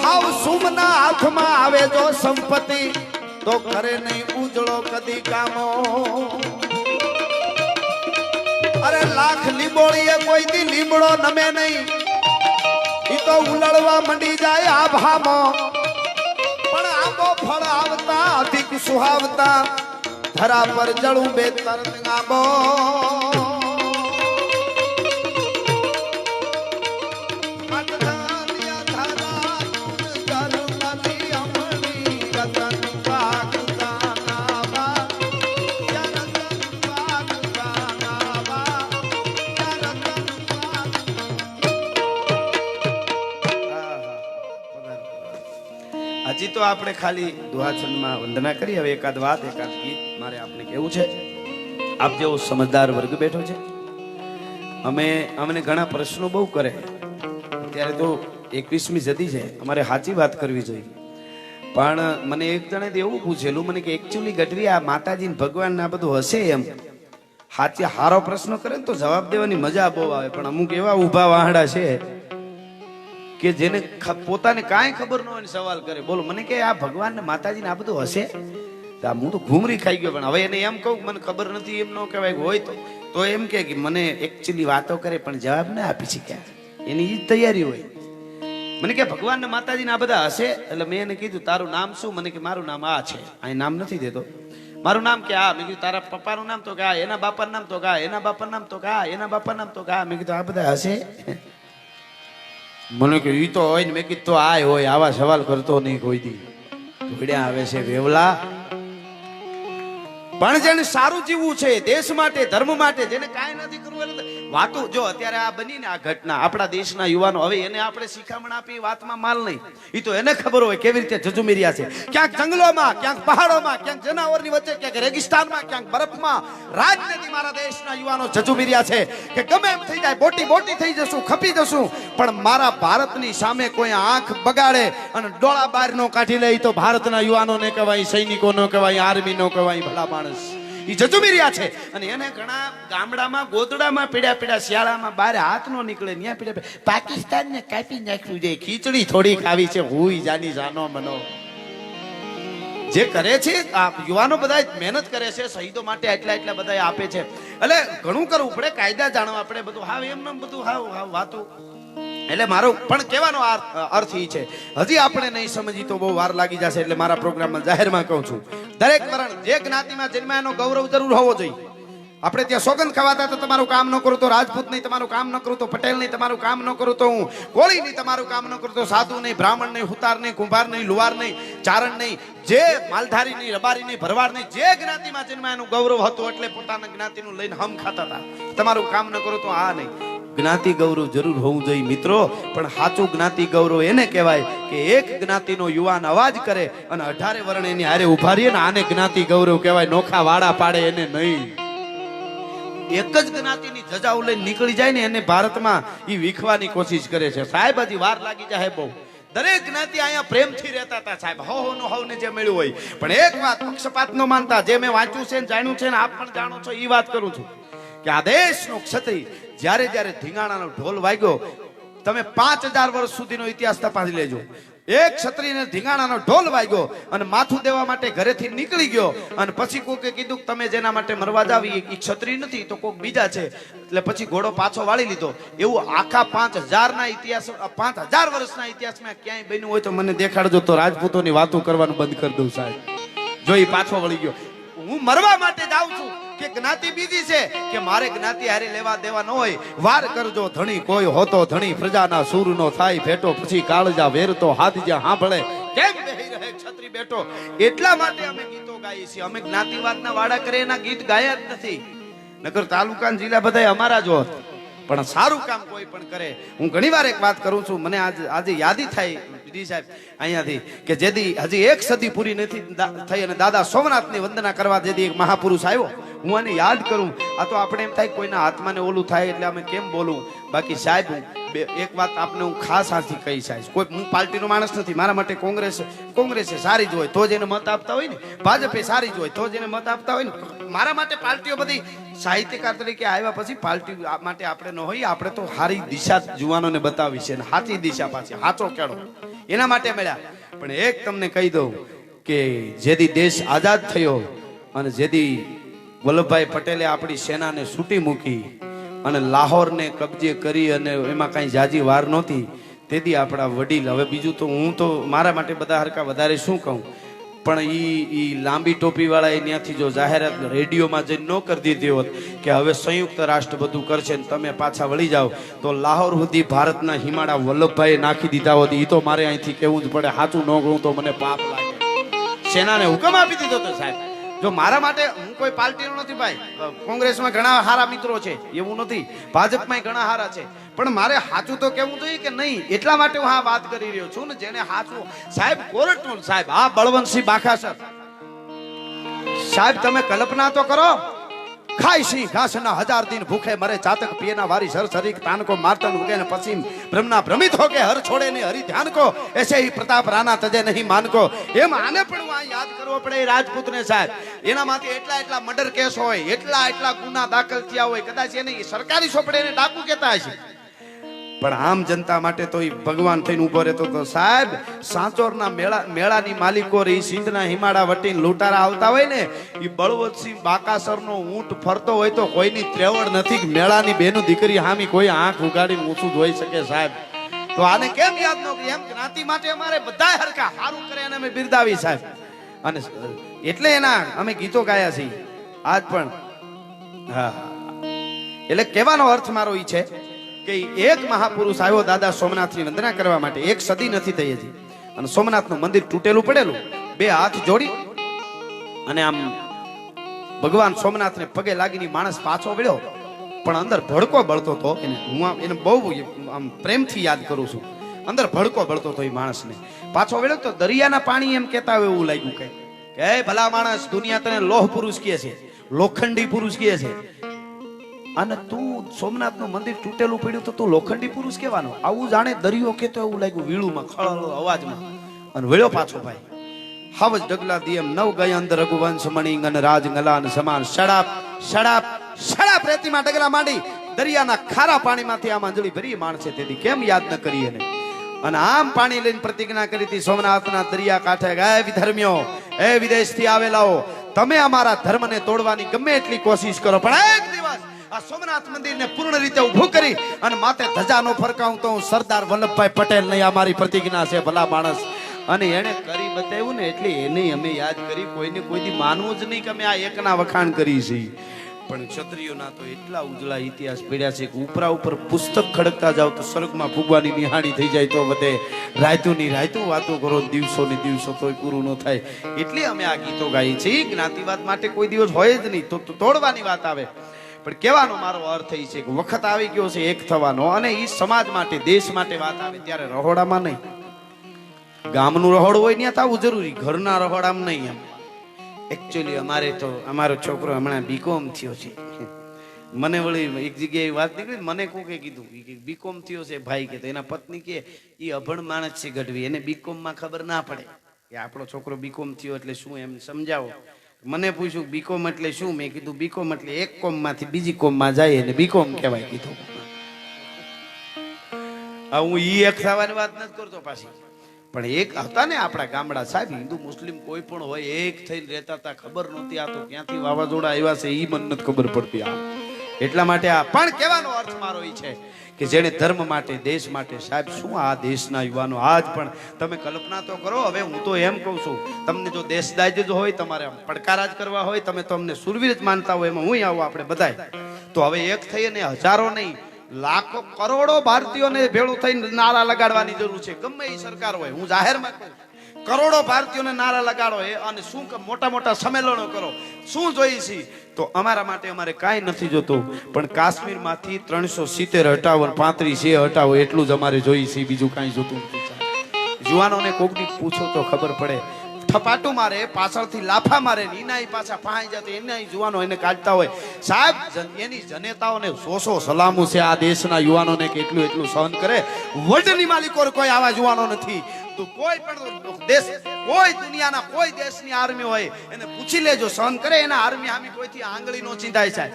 હાવ સુમના હાથમાં આવે જો સંપત્તિ તો કરે નહીં ઉજળો કદી કામો. અરે લાખ લીંબોળીએ કોઈ દી લીમડો નમે નહીં, ઈ તો ઉલળવા મંડી જાય આભામો. પણ આંબો ફળ આવતા અધિક સુહાવતા ધરા પર જળું બે તરત ગાબો. હજી તો આપણે ખાલી દુહાછંદમાં વંદના કરી. હવે એકાદ વાત એકાદ ગીત મારે આપને કેવું છે. આપ જેવો સમજદાર વર્ગ બેઠો છે, અમને ઘણા પ્રશ્નો બહુ કરે. ત્યારે તો 21મી સદી છે, અમારે સાચી વાત કરવી જોઈએ. પણ મને એક જણે એવું પૂછેલું મને કે એકચ્યુઅલી ગઢવી આ માતાજી ને ભગવાન આ બધું હશે એમ સાચી હારો પ્રશ્ન કરે ને તો જવાબ દેવાની મજા બહુ આવે. પણ અમુક એવા ઊભા વાહડા છે કે જેને પોતાને કાંઈ ખબર ન હોય ને સવાલ કરે. બોલો મને કે આ ભગવાન ને માતાજી ને આ બધું હશે? તો હું તો ઘૂમરી ખાઈ ગયો. પણ હવે એને એમ કહું મને ખબર નથી એમ ન કહેવાય. હોય તો એમ કે મને એકચ્યુઅલી વાતો કરે પણ જવાબ ના આપી શક્યા. એની ઈ તૈયારી હોય. મને કે ભગવાન ને માતાજી ને આ બધા હશે? એટલે મેં એને કીધું તારું નામ શું? મને કે મારું નામ આ છે. અહીં નામ નથી દેતો. મારું નામ કે આ. મેં કીધું તારા પપ્પાનું નામ? તો કે આ. એના બાપાનું નામ? તો કે આ. એના બાપાનું નામ? તો કે આ. એના બાપાનું નામ? તો કે આ. મેં કીધું આ બધા હશે? મને કે ઈ તો હોય ને. મેં કીધું તો આ હોય. આવા સવાલ કરતો નહીં કોઈ દી. ભીડ્યા આવે છે વેવલા. પણ જેને સારું જીવવું છે, દેશ માટે, ધર્મ માટે, જેને કાંઈ નથી કરવું એટલે વાતો જો અત્યારે આ બની ને આ ઘટના આપણા દેશના યુવાનો, હવે એને આપણે શિખામણ આપી વાતમાં માલ નહીં. ઈ તો એને ખબર હોય કેવી રીતે ઝઝુમી રહ્યા છે. ક્યાંક જંગલોમાં, ક્યાંક પહાડોમાં, ક્યાંક જનાવરની વચ્ચે, ક્યાંક રેગિસ્તાનમાં, ક્યાંક બરફમાં રાજનીતિ મારા દેશના યુવાનો ઝઝુમી રહ્યા છે કે ગમે એમ થઈ જાય, બોટી થઈ જશું, ખપી જશું, પણ મારા ભારતની સામે કોઈ આંખ બગાડે અને ડોળા બહાર નો કાઢી લે તો ભારતના યુવાનોને કહેવાય, સૈનિકો નો કહેવાય, આર્મી નો કહેવાય, ભલા માણસ ઈ ઝઝુમી રહ્યા છે. અને એને ઘણા ગામડામાં ગોદડામાં પીડ્યા શિયાળામાં બહાર હાથ નો નીકળે ત્યાં પીડ્યા. પાકિસ્તાન ને કાપી નાખ્યું છે, ખીચડી થોડી ખાવી છે, હુઈ જાની જાનો મનો. જે કરે છે આ યુવાનો બધા મહેનત કરે છે શહીદો માટે, એટલા બધા આપે છે. એટલે ઘણું કરવું પડે, કાયદા જાણવા આપણે બધું. હાવ એમને બધું હાવ વાતો. એટલે મારો પણ કહેવાનો અર્થ ઈ છે, હજી આપણે નહીં સમજી તો બહુ વાર લાગી જશે. એટલે મારા પ્રોગ્રામમાં જાહેરમાં કહું છું, દરેક વર્ણ જે જ્ઞાતિમાં જન્મ્યા એનો ગૌરવ જરૂર હોવો જોઈએ. આપણે ત્યાં સોગંદ ખવાતા તો તમારું કામ ન કરું તો રાજપૂત નહીં, તમારું કામ ન કરું તો પટેલ નહીં, તમારું કામ ન કરું તો હું કોળી નહીં, તમારું કામ ન કરું તો સાધુ નહીં, બ્રાહ્મણ નહીં, હુતાર નહીં, કુંભાર નહીં, લુવાર નહીં, ચારણ નહીં, જે માલધારી નહીં, રબારી નહીં, ભરવાડ નહીં, જે જ્ઞાતિમાં જન્મ્યા એનું ગૌરવ હતું. એટલે પોતાના જ્ઞાતિનું લઈને હમ ખાતા હતા. તમારું કામ ન કરું તો આ નહીં. જ્ઞાતિ ગૌરવ જરૂર હોવું જોઈએ મિત્રો, પણ સાચું જ્ઞાતિ ગૌરવ એને કહેવાય કે એક જ્ઞાતિનો યુવાન અવાજ કરે અને 18 વર્ણ એની હારે ઉભા રહીએ ને, આને જ્ઞાતિ ગૌરવ કહેવાય. નોખા વાડા પાડે એને નહીં. એક જ જ્ઞાતિની ધજાઓ લઈને નીકળી જાય ને એને ભારતમાં ઈ વીખવાની કોશિશ કરે છે. સાહેબ હજી વાર લાગી જાય બહુ. દરેક જ્ઞાતિ અહીંયા પ્રેમથી રહેતા હતા સાહેબ, હોને જે મળ્યું હોય. પણ એક વાત પક્ષપાત ન માનતા, જે મેં વાંચ્યું છે, જાણ્યું છે ને આપ પણ જાણો છો, ઈ વાત કરું છું કે આ દેશનો ક્ષત્રિય જ્યારે ધીંગાણાનો ઢોલ વાગ્યો, તમે 5000 વર્ષ સુધીનો ઇતિહાસ તપાસી લેજો. એક ક્ષત્રિયને ધીંગાણાનો ઢોલ વાગ્યો અને માથું દેવા માટે ઘરેથી નીકળી ગયો અને પછી કોકે કીધું તમે જેના માટે મરવા જાવ એ ક્ષત્રિય નથી તો કોક બીજા છે, એટલે પછી ઘોડો પાછો વાળી લીધો. એવું આખા 5000 ઇતિહાસ, 5000 વર્ષના ઇતિહાસમાં ક્યાંય બન્યું હોય તો મને દેખાડજો, તો રાજપૂતોની વાતો કરવાનું બંધ કરી દઉં સાહેબ. જો એ પાછો વળી ગયો. હું મરવા માટે જાઉં છું કે જ્ઞાતિ બીજી છે કે મારે જ્ઞાતિ હારે લેવા દેવા ન હોય. વાર કરજો ધણી કોઈ હોતો ધણી, પ્રજાના સૂર નો થાય ભેટો, પછી કાળજા વેરતો હાથ જ્યાં સાંભળે કેમ બેહી રહે ક્ષત્રિય બેટો. એટલા માટે અમે ગીતો ગાઈએ છીએ. અમે જ્ઞાતિવાદના વાડા કરે એના ગીત ગાયા જ નથી. નગર તાલુકા જિલ્લા બધા અમારા જ હોત. પણ સારું કામ કોઈ પણ કરે. હું ઘણી વાર એક વાત કરું છું, મને આજે યાદી થાય સાહેબ અહીંયાથી કે જેદી હજી 1 સદી પૂરી નથી થઈ અને દાદા સોમનાથની વંદના કરવા જેદી એક મહાપુરુષ આવ્યો, હું આને યાદ કરું. આ તો આપણે એમ થાય કોઈના હાથમાં ઓલું થાય એટલે અમે કેમ બોલું. બાકી સાહેબ એક વાત આપને હું ખાસ આથી કહી સાહેબ, કોઈ હું પાર્ટીનો માણસ નથી. મારા માટે કોંગ્રેસે સારી જ હોય તો જ એને મત આપતા હોય ને, ભાજપે સારી જ હોય તો જ એને મત આપતા હોય ને. મારા માટે પાર્ટીઓ બધી સાહિત્યકાર તરીકે આવ્યા પછી પાર્ટી માટે આપણે ન હોય. આપણે તો સારી દિશા જુવાનોને બતાવી છે, સાચી દિશા પાછી સાચો કેળો એના માટે મળ્યા. પણ એક તમને કહી દઉં કે જેદી દેશ આઝાદ થયો અને જેદી વલ્લભભાઈ પટેલે આપણી સેનાને છૂટી મૂકી અને લાહોરને કબજે કરી અને એમાં કાંઈ જાજી વાર નહોતી, તેથી આપણા વડીલ, હવે બીજું તો હું તો મારા માટે બધા હરકા વધારે શું કહું, પણ ઈ લાંબી ટોપી વાળા ત્યાંથી જો જાહેરાત રેડિયોમાં જઈને ન કરી દીધી હોત કે હવે સંયુક્ત રાષ્ટ્ર બધું કરશે ને તમે પાછા વળી જાઓ, તો લાહોર સુધી ભારતના હિમાળા વલ્લભભાઈએ નાખી દીધા હોત. એ તો મારે અહીંથી કહેવું જ પડે. સાચું ન કહું તો મને પાપ લાગે. સેનાને હુકમ આપી દીધો તો સાહેબ. જો મારા માટે, હું કોઈ પાર્ટીનો નથી ભાઈ. કોંગ્રેસમાં ઘણા સારા મિત્રો છે એવું નથી, ભાજપમાં ઘણા સારા છે, પણ મારે સાચું તો કેવું જોઈએ કે નહીં. એટલા માટે હું આ વાત કરી રહ્યો છું ને, જેને સાચું સાહેબ કોરટનું સાહેબ, આ બળવંતસિંહ બાખાસર સાહેબ, તમે કલ્પના તો કરો, ખાય સિંહ ઘાસના 1000 दिन ભૂખે મરે, ચાતક પિયના વારી સરસરીક તાન કો મારતન ઉગે ને પશ્ચિમ બ્રહ્મના ભ્રમિત હો કે હર છોડે ને હરી ધ્યાન કો, એસે ही પ્રતાપ રાણા તજે નહીં માન કો. એમ આને પણ હું યાદ કરવો પડે રાજપૂતને સાહેબ. એનામાંથી એટલા મર્ડર કેસ હોય, એટલા ગુના દાખલ થયા હોય, કદાચ એને સરકારી સોપડે એને ડાકુ કહેતા હશે, પણ આમ જનતા માટે તો એ ભગવાન થઈને ઉભો રહેતો તો સાહેબ. સાંચોરના મેળાની માલિકો રહી સિંધના હિમાડા વટીને લૂંટારા આવતા હોય ને, એ બળવંતસિંહ બાકાસરનો ઊંટ ફરતો હોય તો કોઈની ત્રેવડ નથી કે મેળાની બેનું દીકરી હામી કોઈ આંખ ઉગાડીને ઊંચું જોઈ શકે સાહેબ. તો આને કેમ યાદ ન કરી? એમ જ્ઞાતિ માટે અમારે બધાય હરખા સારું કરે અને અમે બિરદાવી સાહેબ. અને એટલે એના અમે ગીતો ગાયા છીએ આજ પણ. હા, એટલે કહેવાનો અર્થ મારો ઈ છે કે એક મહાપુરુષ આવ્યો દાદા સોમનાથની વંદના કરવા માટે. એક સદી નથી થઈ હજી અને સોમનાથનું મંદિર તૂટેલું પડેલું. બે હાથ જોડી અને આમ ભગવાન સોમનાથને પગે લાગીને માણસ પાછો વળ્યો, પણ અંદર ભડકો બળતો હતો. હું એને બહુ આમ પ્રેમથી યાદ કરું છું. અંદર ભડકો બળતો હતો એ માણસને. પાછો વળ્યો તો દરિયાના પાણી એમ કહેતા હોય એવું લાગ્યું કે ભલા માણસ, દુનિયા તને લોહ પુરુષ કહે છે, લોખંડી પુરુષ કહે છે, અને તું સોમનાથનું મંદિર તૂટેલું પડ્યું તો તું લોખંડી પુરુષ કહેવાનો? આવું જાણે દરિયો કેતો એવું લાગ્યું વીળુમાં, ખળો અવાજમાં. અને વળ્યો પાછો ભાઈ. હવજ ડગલા દિયમ નવ ગય અંદર રઘુવંશ મણિંગ અને રાજ ગલાન સમાન શડાપ શડાપ શડાપ રેતીમાં ડગલા માંડી દરિયાના ખારા પાણીમાંથી આમ અંજળી ભરી માણસે તેથી કેમ યાદ ન કરી એને? અને આમ પાણી લઈને પ્રતિજ્ઞા કરી હતી સોમનાથના દરિયા કાંઠે, ગાય વિધર્મીઓ, એ વિદેશથી આવેલાઓ, તમે અમારા ધર્મને તોડવાની ગમે એટલી કોશિશ કરો, પણ એક દિવસ આ સોમનાથ મંદિરને પૂર્ણ રીતે ઊભું કરી અને માથે ધજા નો ફરકાવું તો હું સરદાર વલ્લભભાઈ પટેલ નહીં. અમારી પ્રતિજ્ઞા છે ભલા માણસ. અને એને કરી બતાવ્યું ને એટલે એને અમે યાદ કરી. કોઈને કોઈ માનવું જ નહીં કે અમે આ એકના વખાણ કરી છે. પણ ક્ષત્રિયોના તો એટલા ઉજળા ઇતિહાસ પડ્યા છે કે ઉપરા ઉપર પુસ્તક ખડકતા જાવ તો સ્વર્ગમાં ફૂગવાની નિહાળી થઈ જાય તો વધે. રાયતુની રાયતું વાતો કરો, દિવસોની દિવસો તોય પૂરું ન થાય. એટલે અમે આ ગીતો ગાઈએ છીએ. જ્ઞાતિવાદ માટે કોઈ દિવસ હોય જ નહીં, તો તોડવાની વાત આવે. પણ કહેવાનો મારો અર્થ એ છે કે વખત આવી ગયો છે એક થવાનો. અને એ સમાજ માટે, દેશ માટે વાત આવે ત્યારે રહોડામાં નહીં. ગામનું રહોડું હોય ત્યાં થવું જરૂરી, ઘરના રહોડામાં નહીં. એમ એકચ્યુઅલી અમારે તો અમારો છોકરો હમણાં બીકોમ થયો છે. મને વળી એક જગ્યાએ વાત નીકળી, મને કોકે કીધું બીકોમ થયો છે ભાઈ, કે એના પત્ની કે એ અભણ માણસ છે ગઢવી, એને બીકોમ માં ખબર ના પડે કે આપણો છોકરો બીકોમ થયો એટલે શું, એમ સમજાવો. મને પૂછ્યું બીકોમ એટલે શું? મેં કીધું બીકોમ એટલે એક કોમ માંથી બીજી કોમ માં જાય અને બીકોમ કહેવાય કીધું. હું ઈ એક થવાની વાત નથી કરતો પાછી, પણ એક હતા ને આપણા ગામડા સાહેબ, હિન્દુ મુસ્લિમ કોઈ પણ હોય, એક થઈને રહેતા હતા. ખબર નહોતી આ તો ક્યાંથી વાવાઝોડા આવ્યા છે ઈ મને નથી ખબર પડતી. આ એટલા માટે આ પણ કહેવાનો અર્થ મારો ઈ છે કે જેને ધર્મ માટે, દેશ માટે સાહેબ, શું આ દેશના યુવાનો આજ પણ તમે કલ્પના તો કરો. હવે હું તો એમ કહું છું, તમને જો દેશદાજ જ હોય, તમારે પડકારા જ કરવા હોય, તમે તો અમને સુરવીર જ માનતા હોય, એમાં હું આવું આપણે બધાય, તો હવે એક થઈને હજારો નહીં લાખો કરોડો ભારતીયોને ભેળું થઈને નારા લગાડવાની જરૂર છે. ગમે એ સરકાર હોય, હું જાહેરમાં કહું, કરોડો ભારતીયોને નારા લગાડો અને શું મોટા મોટા સંમેલનો કરો. શું જોઈએ છે? તો અમારા માટે અમારે કાંઈ નથી જોતું, પણ કાશ્મીર માંથી 370 હટાવો, 35 હટાવો એટલું જ અમારે જોઈએ છે. બીજું કાંઈ જોતું નથી. જુવાનોને કોકની પૂછો તો ખબર પડે. થપાટું મારે, પાછળથી લાફા મારે, નીનાઈ પાછા પહાઈ જતો, એના યુવાનો એને કાઢતા હોય સાહેબ. એની જનેતાઓને સોસો સલામું છે આ દેશના યુવાનોને કે એટલું એટલું સહન કરે. વર્લ્ડની માલિકો કોઈ આવા યુવાનો નથી. તો કોઈ પણ દેશ, કોઈ દુનિયાના કોઈ દેશની આર્મી હોય એને પૂછી લેજો, સહન કરે એના આર્મી સામે કોઈથી આંગળી નો ચીંધાય સાહેબ.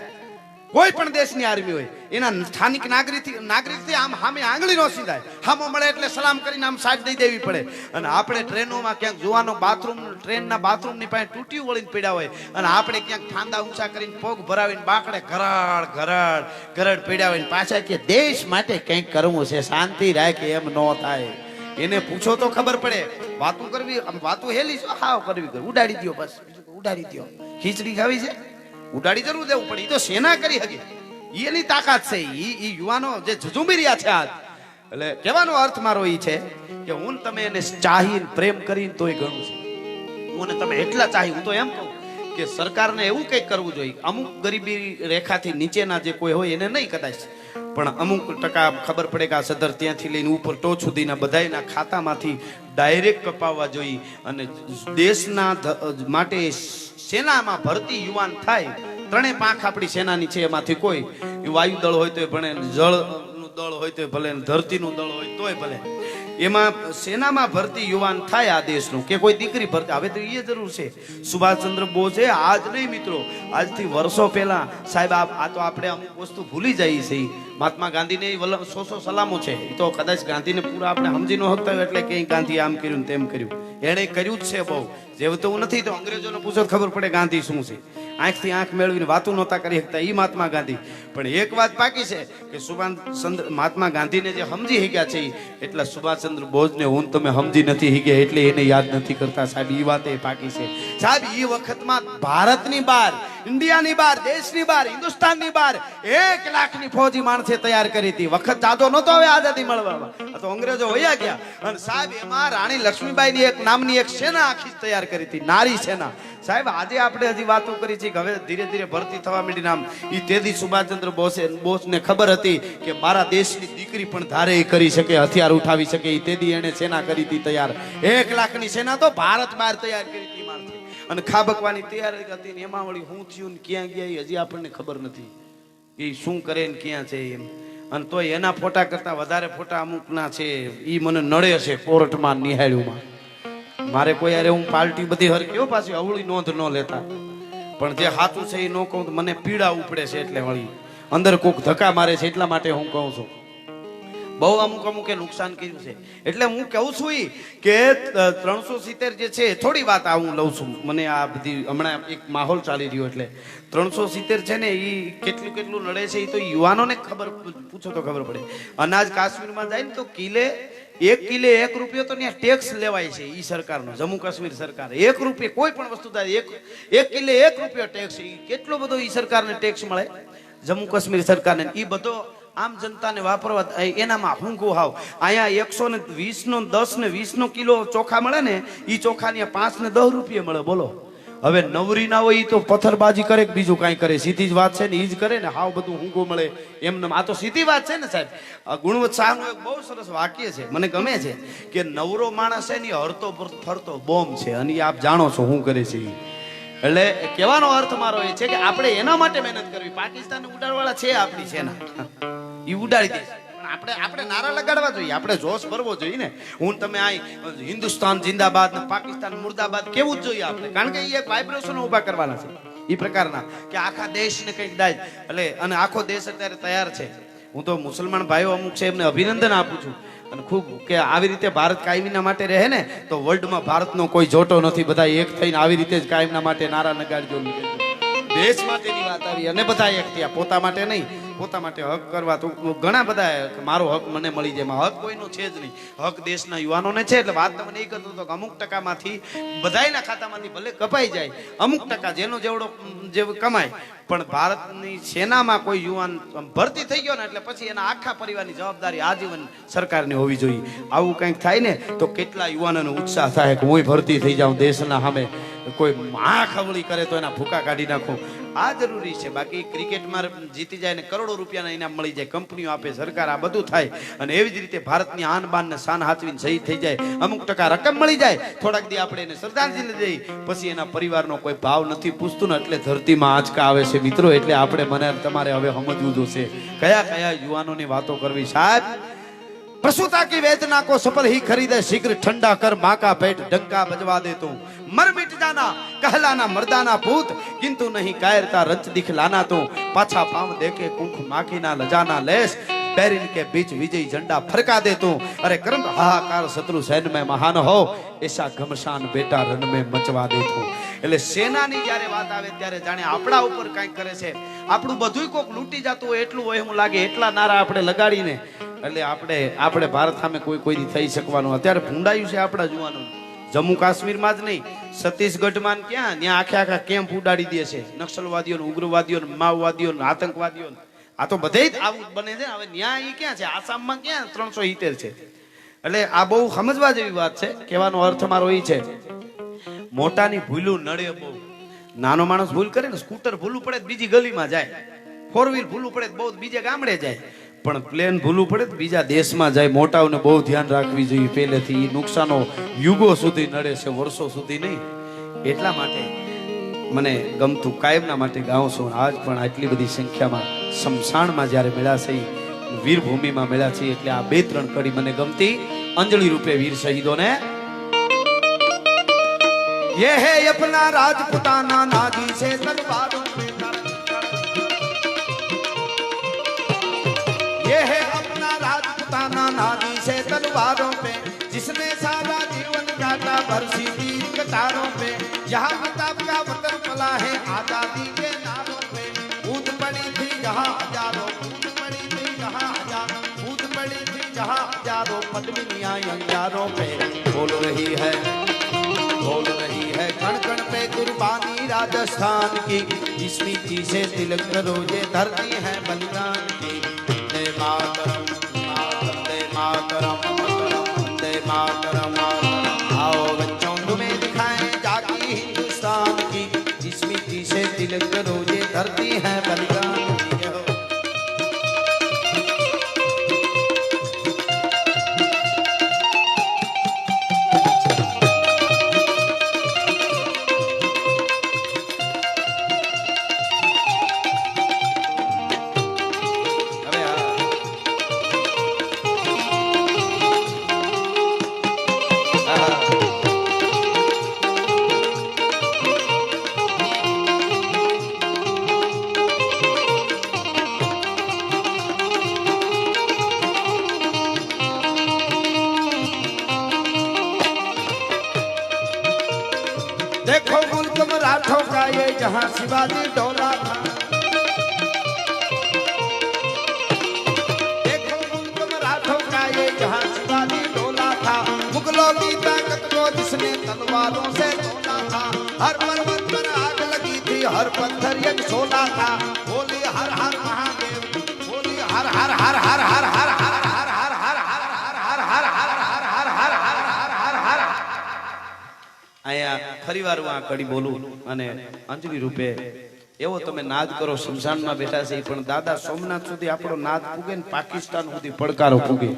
કોઈ પણ દેશની આર્મી હોય એના સ્થાનિક નાગરિકથી આમ સામે આંગળી નો સીધાય. હામો મળે એટલે સલામ કરીને આમ સાઈડ દઈ દેવી પડે. અને આપણે ટ્રેનોમાં ક્યાંક જોવાનો બાથરૂમ, ટ્રેનના બાથરૂમની પાસે તૂટી વળીને પડ્યા હોય અને આપણે ક્યાંક ઠાંડા ઊંચા કરીને પગ ભરાવીને બાકડે ઘરાડ ઘરાડ ઘરાડ પડ્યા હોય, પાછા કે દેશ માટે કંઈક કરવું છે, શાંતિ રાખે, એમ ન થાય. એને પૂછો તો ખબર પડે. વાતું કરવી, વાતું હેલી છો હાવ કરવી, ઉડાડી દો બસ, બીજું ઉડાડી દો. ખીચડી ખાવી છે, ઉડાડી જરૂર દેવું પડે. એ તો સેના કરી શકે, એની તાકાત છે. એ યુવાનો જે ઝઝુમી રહ્યા છે આજ. એટલે કહેવાનો અર્થ મારો એ છે કે હું તમે એને ચાહીને પ્રેમ કરીને તોય ઘણું છે. હું તમે એટલા ચાહી, હું તો એમ કહું કે સરકારને એવું કંઈક કરવું જોઈએ. અમુક ગરીબી રેખાથી નીચેના જે કોઈ હોય એને નહીં કદાચ, પણ અમુક ટકા ખબર પડે કે આ સદર ત્યાંથી લઈને ઉપર ટોચ સુધીના બધાયના ખાતામાંથી ડાયરેક્ટ કપાવવા જોઈએ. અને દેશના માટે સેનામાં ભરતી યુવાન થાય. 3 પાંખ આપણી સેનાની છે, એમાંથી કોઈ વાયુ દળ હોય તો ભલે, જળનું દળ હોય તો ભલે, ધરતીનું દળ હોય તોય ભલે, એમાં સેનામાં ભરતી યુવાન થાય આ દેશનું કે કોઈ દીકરી ભરતી, હવે તો એ જરૂર છે. સુભાષચંદ્ર બોઝે આજ નહીં મિત્રો, આજથી વર્ષો પહેલા સાહેબ આ તો આપણે અમુક વસ્તુ ભૂલી જઈએ છીએ. મહાત્મા ગાંધીને સો સલામો છે, એ તો કદાચ ગાંધીને પૂરા આપણે સમજી ન શકતા હોય એટલે કે ગાંધી આમ કર્યું ને તેમ કર્યું, એણે કર્યું જ છે બહુ. જેવતું નથી તો અંગ્રેજોને પૂછો ખબર પડે ગાંધી શું છે. આંખથી આંખ મેળવીને વાતું નહોતા કરી શકતા એ મહાત્મા ગાંધી. પણ એક વાત પાકી છે કે સુભાષચંદ્ર મહાત્મા ગાંધીને જે સમજી શક્યા છે એટલા સુભાષચંદ્ર બોઝને હું તમે સમજી નથી શક્યા એટલે એને યાદ નથી કરતા સાહેબ. એ વાત એ પાકી છે સાહેબ. એ વખતમાં ભારતની બહાર, ઇન્ડિયાની બહાર, દેશની બહાર, હિન્દુસ્તાનની બહાર 1 લાખની ફૌજી માણસે તૈયાર કરી હતી. વખત જાજો નહોતો હવે આઝાદી મળવામાં, તો અંગ્રેજો વયા ગયા. અને સાહેબ એમાં રાણી લક્ષ્મીબાઈની એક નામની એક સેના આખી તૈયાર કરી હતી, નારી સેના. સાહેબ આજે આપણે હજી વાતો કરી છે કે હવે ધીરે ધીરે ભરતી થવા માંડી. નામ એ તેદી સુભાષચંદ્ર બોઝને ખબર હતી કે મારા દેશની દીકરી પણ ધારે કરી શકે, હથિયાર ઉઠાવી શકે. એ તેદી એને સેના કરી હતી તૈયાર. 1 લાખની સેના તો ભારત બહાર તૈયાર કરી હતી માણસે. અને ખાબકવાની તૈયારી હતી ને એમાં વળી હું થયું ને ક્યાં ગયા એ હજી આપણને ખબર નથી એ શું કરે ને ક્યાં છે એમ. અને તો એના ફોટા કરતા વધારે ફોટા અમુકના છે એ મને નડે છે કોર્ટમાં નિહાળ્યુંમાં. મારે કોઈ યારે હું પાર્ટી બધી હર કેવો પાછી અવળી નોંધ ન લેતા, પણ જે સાચું છે એ ન કહું તો મને પીડા ઉપડે છે. એટલે વળી અંદર કોક ધક્કા મારે છે એટલા માટે હું કહું છું. બહુ અમુકે નુકસાન કર્યું છે. એટલે હું કહું છું કે 370 જે છે, થોડી વાત આ હું લઉં છું. મને આ બધી હમણાં એક માહોલ ચાલી રહ્યો એટલે 370 છે ને એ કેટલું નડે છે એ તો યુવાનોને ખબર, પૂછો તો ખબર પડે. અનાજ કાશ્મીરમાં જાય ને તો કિલે 1 રૂપિયો તો ત્યાં ટેક્સ લેવાય છે. ઈ સરકારનો, જમ્મુ કાશ્મીર સરકાર 1 રૂપિયો કોઈ પણ વસ્તુ થાય 1 કિલે 1 રૂપિયો ટેક્સ. કેટલો બધો ઈ સરકારને ટેક્સ મળે જમ્મુ કાશ્મીર સરકારને. ઈ બધો આમ જનતાને વાપરવા એનામાં હુંઘું હાવ. અહીંયા 120 નો 10 ને 20 નો કિલો ચોખા મળે ને ઈ ચોખાની 5 ને 10 રૂપિયા મળે. બોલો હવે નવરી ના હોય તો પથ્થરબાજી કરે કે બીજું કાંઈ કરે. સીધી જ વાત છે ને, ઈ જ કરે ને. હાવ બધું હુંઘું મળે એમને. આ તો સીધી વાત છે ને સાહેબ. ગુણવંત શાહનું એક બહુ સરસ વાક્ય છે, મને ગમે છે કે નવરો માણસ છે ને હરતો ફરતો બોમ્બ છે. અને આપ જાણો છો શું કરે છે. એટલે કહેવાનો અર્થ મારો એ છે કે આપણે એના માટે મહેનત કરવી. પાકિસ્તાન ઉડાડવાળા છે આપણી સેના, એ ઉડાડી દે. આપણે નારા લગાડવા જોઈએ, આપણે જોશ ભરવો જોઈએ ને. હું તમે આ હિન્દુસ્તાન જિંદાબાદ ને પાકિસ્તાન મુર્દાબાદ કેવું જ જોઈએ આપણે, કારણ કે એ એક વાઇબ્રેશન ઉભા કરવાના છે એ પ્રકારના કે આખા દેશને કંઈક દાય. એટલે અને આખો દેશ અત્યારે તૈયાર છે. હું તો મુસલમાન ભાઈઓ અમુક છે એમને અભિનંદન આપું છું. અને ખૂબ કે આવી રીતે ભારત કાયમીના માટે રહે ને તો વર્લ્ડમાં ભારતનો કોઈ જોટો નથી. બધા એક થઈને આવી રીતે જ કાયમના માટે નારા નગાડજો. દેશ માટેની વાત આવી અને બધા એક થયા, પોતા માટે નહીં. પોતા માટે હક કરવા તો ઘણા બધા મારો હક મને મળી જાય. હક કોઈનો છે જ નહીં, હક દેશના યુવાનોને છે. એટલે વાત તમને એ કરતો હતો કે અમુક ટકામાંથી બધાયના ખાતામાંથી ભલે કપાઈ જાય, અમુક ટકા જેનો જેવું કમાય, પણ ભારતની સેનામાં કોઈ યુવાન ભરતી થઈ ગયો ને એટલે પછી એના આખા પરિવારની જવાબદારી આજીવન સરકારની હોવી જોઈએ. આવું કંઈક થાય ને તો કેટલા યુવાનોનો ઉત્સાહ થાય કે હું ભરતી થઈ જાઉં દેશના સામે. કોઈ આંખ અવળી કરે તો એના ભૂકા કાઢી નાખું. આ જરૂરી છે. બાકી ક્રિકેટમાં જીતી જાય ને કરોડો રૂપિયાના ઇનામ મળી જાય, કંપનીઓ આપે, સરકાર, આ બધું થાય. અને એવી જ રીતે ભારતની આન બાન ને શાન હાચવીને શહીદ થઈ જાય, અમુક ટકા રકમ મળી જાય, થોડાક દી આપણે એને શ્રદ્ધાંજલિ દઈ, પછી એના પરિવારનો કોઈ ભાવ નથી પૂછતું ને એટલે ધરતીમાં આંચકા આવે છે મિત્રો. એટલે આપણે મને તમારે હવે સમજવું જોશે કયા કયા યુવાનોની વાતો કરવી. સાહેબ प्रसूता की वेदना को सफल ही खरीदे, शीघ्र ठंडा कर माँ का पेट डंका बजवा दे तू, मर मिट जाना कहलाना मर्दाना पूत, किंतु नहीं कायरता रंच दिखलाना तू, पाछा पांव देके कुंख माखी ना लजाना लेस, बैरिन के बीच विजय झंडा फरका दे तू, अरे कर्म हाहाकार शत्रु सैन में महान हो, ऐसा घमसान बेटा रण में मचवा दे तू. એટલે સેનાની જ્યારે વાત આવે ત્યારે જાણે આપણા ઉપર કંઈક કરે છે, આપણું બધું કોક લૂંટી જતું હોય એટલું હોય એમ લાગે. એટલા નારા આપણે લગાડીને એટલે આપણે ભારત સામે કોઈ થઈ શકવાનું અત્યારે ભૂંડાયું છે આપણા જુવાનો. જમ્મુ કાશ્મીરમાં જ નહીં, છત્તીસગઢમાં ક્યાં ત્યાં આખા કેમ્પ ઉડાડી દે છે નક્સલવાદીઓ, ઉગ્રવાદીઓ, માઓવાદીઓ, આતંકવાદીઓ. આ તો બધે જ આવું બને છે. હવે ન્યાય ઈ ક્યાં છે? આસામમાં ક્યાં 370 છે? એટલે આ બહુ સમજવા જેવી વાત છે. કહેવાનો અર્થ મારો એ છે, મોટાની ભૂલું નડે બહુ. નાનો માણસ ભૂલ કરે ને, સ્કૂટર ભૂલું પડે બીજી ગલીમાં જાય, 4 વ્હીલ ભૂલું પડે બહુ બીજે ગામડે જાય, પણ પ્લેન ભૂલું પડે તો બીજા દેશમાં જાય. મોટાઓને બહુ ધ્યાન રાખવી જોઈએ પહેલેથી. નુકસાનો યુગો સુધી નડે છે, વર્ષો સુધી નહીં. એટલા માટે મને ગમતું કાયમના માટે ગાઉં છું. આજ પણ આટલી બધી સંખ્યામાં શમશાનમાં જ્યારે મળ્યા છે વીરભૂમિમાં મળ્યા છીએ એટલે આ 2-3 કડી મને ગમતી અંજલિ રૂપે વીર શહીદોને ये है अपना राजपुताना नाजी से तलवारों पे ये है अपना राजपुताना नाजी से तलवारों पे जिसने सारा जीवन काटा बरसी तीर कटारों पे यहाँ प्रताप का वतन पला है आजादी के नारों पे कूद पड़ी थी जहाँ हजारों कूद पड़ी थी जहाँ हजारों कूद पड़ी थी जहाँ हजारों पद्मिनियाँ अंगारों पे बोल रही है कण कण पे कुर्बानी राजस्थान की जिसमें चीज़ें तिलक करो ये धरती है बलिदान की वंदे मातरम वंदे मातरम वंदे मातरम आओ बच्चों तुम्हें दिखाएं जागी हिंदुस्तान की जिसमें चीज़ें तिलक करो ये धरती है बलिदान की देखो मुल्क मराठों का ये जहां शिवाजी डोला था देखो मुल्क मराठों का ये जहां शिवाजी डोला था मुगलों की ताकत को जिसने तलवारों से तोड़ा था हर पर्वत पर आग लगी थी हर पत्थर एक शोला था बोली हर हर महादेव बोली हर हर हर हर हर हर हर हर हर हर हर हर हर हर हर અહીંયા ફરીવાર હું આ કડી બોલું અને અંજલિ રૂપે એવો તમે નાદ કરો શમશાનમાં બેઠા છે પણ દાદા સોમનાથ સુધી આપણો નાદ પૂગે ને પાકિસ્તાન સુધી પડકારો પૂગે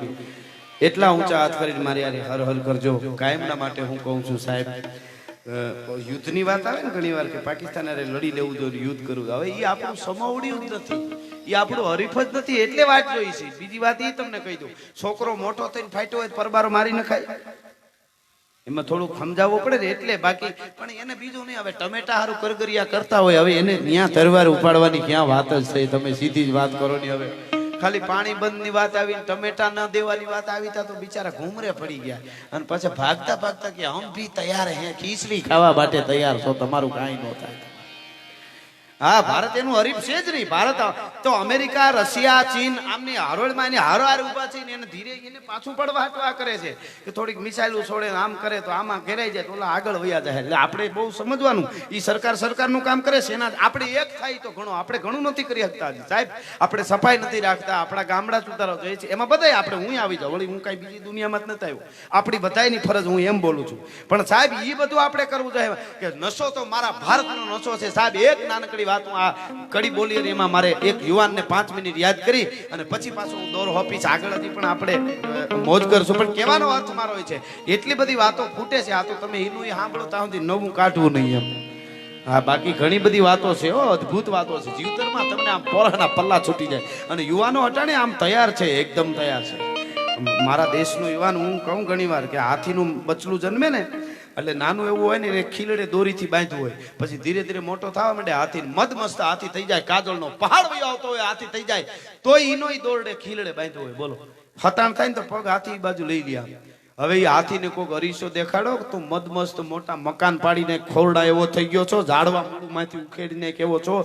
એટલા ઊંચા હાથ કરીને મારી યાર હર હર કરજો કાયમના માટે હું કહું છું સાહેબ યુદ્ધની વાત આવે ને ઘણી વાર કે પાકિસ્તાન હારે લડી લેવું જોઈએ યુદ્ધ કરવું હવે એ આપણું સમાવડ્યું જ નથી એ આપણું હરીફ જ નથી એટલે વાત જોઈ છે બીજી વાત એ તમને કહી દઉં છોકરો મોટો થઈને ફાટ્યો હોય પરબારો મારી નખાય એમાં થોડુંક સમજાવવું પડે ને એટલે બાકી પણ એને બીજું નહીં હવે ટમેટા હારું કરગરિયા કરતા હોય હવે એને ન્યા તરવાર ઉપાડવાની ક્યાં વાત જ છે તમે સીધી જ વાત કરો ને હવે ખાલી પાણી બંધ ની વાત આવી ટમેટા ન દેવાની વાત આવી તા તો બિચારા ઘૂમરે પડી ગયા અને પછી ભાગતા ભાગતા કે હમ ભી તૈયાર હે ખીચડી ખાવા માટે તૈયાર છો તમારું કાંઈ ન થાય હા ભારત એનું હરીફ છે જ નહીં ભારત તો અમેરિકા રશિયા ચીન આમની હારોળમાં એની હારોહાર ઉભા છે એને ધીરે એને પાછું પડવા હટવા કરે છે કે થોડીક મિસાઇલો છોડે આમ કરે તો આમાં ઘેરાઈ જાય તો ઓલા આગળ વયા જાય એટલે આપણે બહુ સમજવાનું એ સરકારનું કામ કરે છે એના આપણે એક થાય તો ઘણો આપણે ઘણું નથી કરી શકતા સાહેબ આપણે સફાઈ નથી રાખતા આપણા ગામડા સુધારો જોઈએ છે એમાં બધાય આપણે હું આવી જાઉં વળી હું કાંઈ બીજી દુનિયામાં જ નથી આવ્યો આપણી બધાયની ફરજ હું એમ બોલું છું પણ સાહેબ એ બધું આપણે કરવું જોઈએ કે નશો તો મારા ભારતનો નશો છે સાહેબ એક નાનકડી વાત હું આ કડી બોલી અને એમાં મારે એક યુવાનને 5 મિનિટ યાદ કરી અને પછી પાછું હું દોર હોપીશ આગળ હજી પણ આપણે મોજ કરશું પણ કહેવાનો અર્થ મારો એ છે એટલી બધી વાતો ફૂટે છે આ તો તમે એનું સાંભળો ત્યાં સુધી નવું કાઢવું નહીં એમ હા બાકી ઘણી બધી વાતો છે અદ્ભુત વાતો છે જીવતરમાં તમને આમ પોરાના પલ્લા છૂટી જાય અને યુવાનો અટાણે આમ તૈયાર છે એકદમ તૈયાર છે મારા દેશનો યુવાન હું કહું ઘણી વાર કે હાથીનું બચલું જન્મે ને એટલે નાનું એવું હોય ને એ ખીલડે દોરીથી બાંધ્યું હોય પછી ધીરે ધીરે મોટો થવા માંડે હાથી મદમસ્ત હાથી થઈ જાય કાજળનો પહાડ વયો આવતો હોય હાથી થઈ જાય તોય ઈનોય દોરડે ખીલડે બાંધ્યો હોય બોલો ફતાણ થાય ને તો પગ હાથી બાજુ લઈ લ્યા હવે એ હાથીને કોઈક અરીસો દેખાડો તો મદમસ્ત મોટા મકાન પાડીને ખોરડા એવો થઈ ગયો છો ઝાડવા મૂળમાંથી ઉખેડીને કેવો છો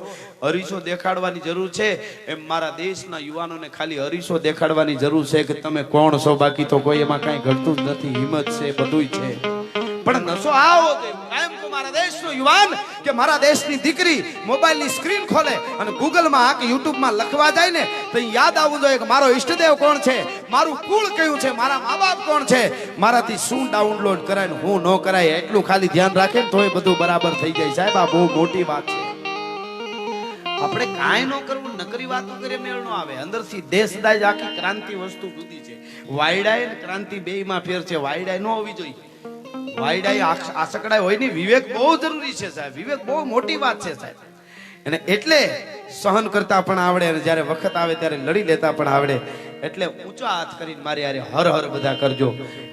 અરીસો દેખાડવાની જરૂર છે એમ મારા દેશના યુવાનોને ખાલી અરીસો દેખાડવાની જરૂર છે કે તમે કોણ છો બાકી તો કોઈ એમાં કાંઈ ઘટતું જ નથી હિંમત છે બધુંય છે પણ નશો આવો કાયમ તો મારા દેશનો યુવાન કે મારા દેશની દીકરી મોબાઈલની સ્ક્રીન ખોલે અને ગૂગલમાં આ કે યુટ્યુબમાં લખવા જાય ને તો યાદ આવવું જોઈએ કે મારો ઈષ્ટદેવ કોણ છે મારું કુળ કયું છે મારા મા બાપ કોણ છે મારાથી શું ડાઉનલોડ કરાય ને હું ન કરાય એટલું ખાલી ધ્યાન રાખે ને તોય બધું બરાબર થઈ જાય સાહેબ આ બહુ મોટી વાત છે આપણે કાંઈ ન કરવું નકરી વાતો કરીએ મેળ ન આવે અંદરથી દેશદાય આખી ક્રાંતિ વસ્તુ જુદી છે વાયડાય અને ક્રાંતિ બેયમાં ફેર છે વાયડાય ન હોવી જોઈએ વાયડાઈ આસકડાઈ હોય ને વિવેક બહુ જરૂરી છે સાહેબ વિવેક બહુ મોટી વાત છે સાહેબ અને એટલે સહન કરતા પણ આવડે અને જ્યારે વખત આવે ત્યારે લડી લેતા પણ આવડે. એટલે ઊંચા હાથ કરીને મારી હારે હર હર બધા કરજો.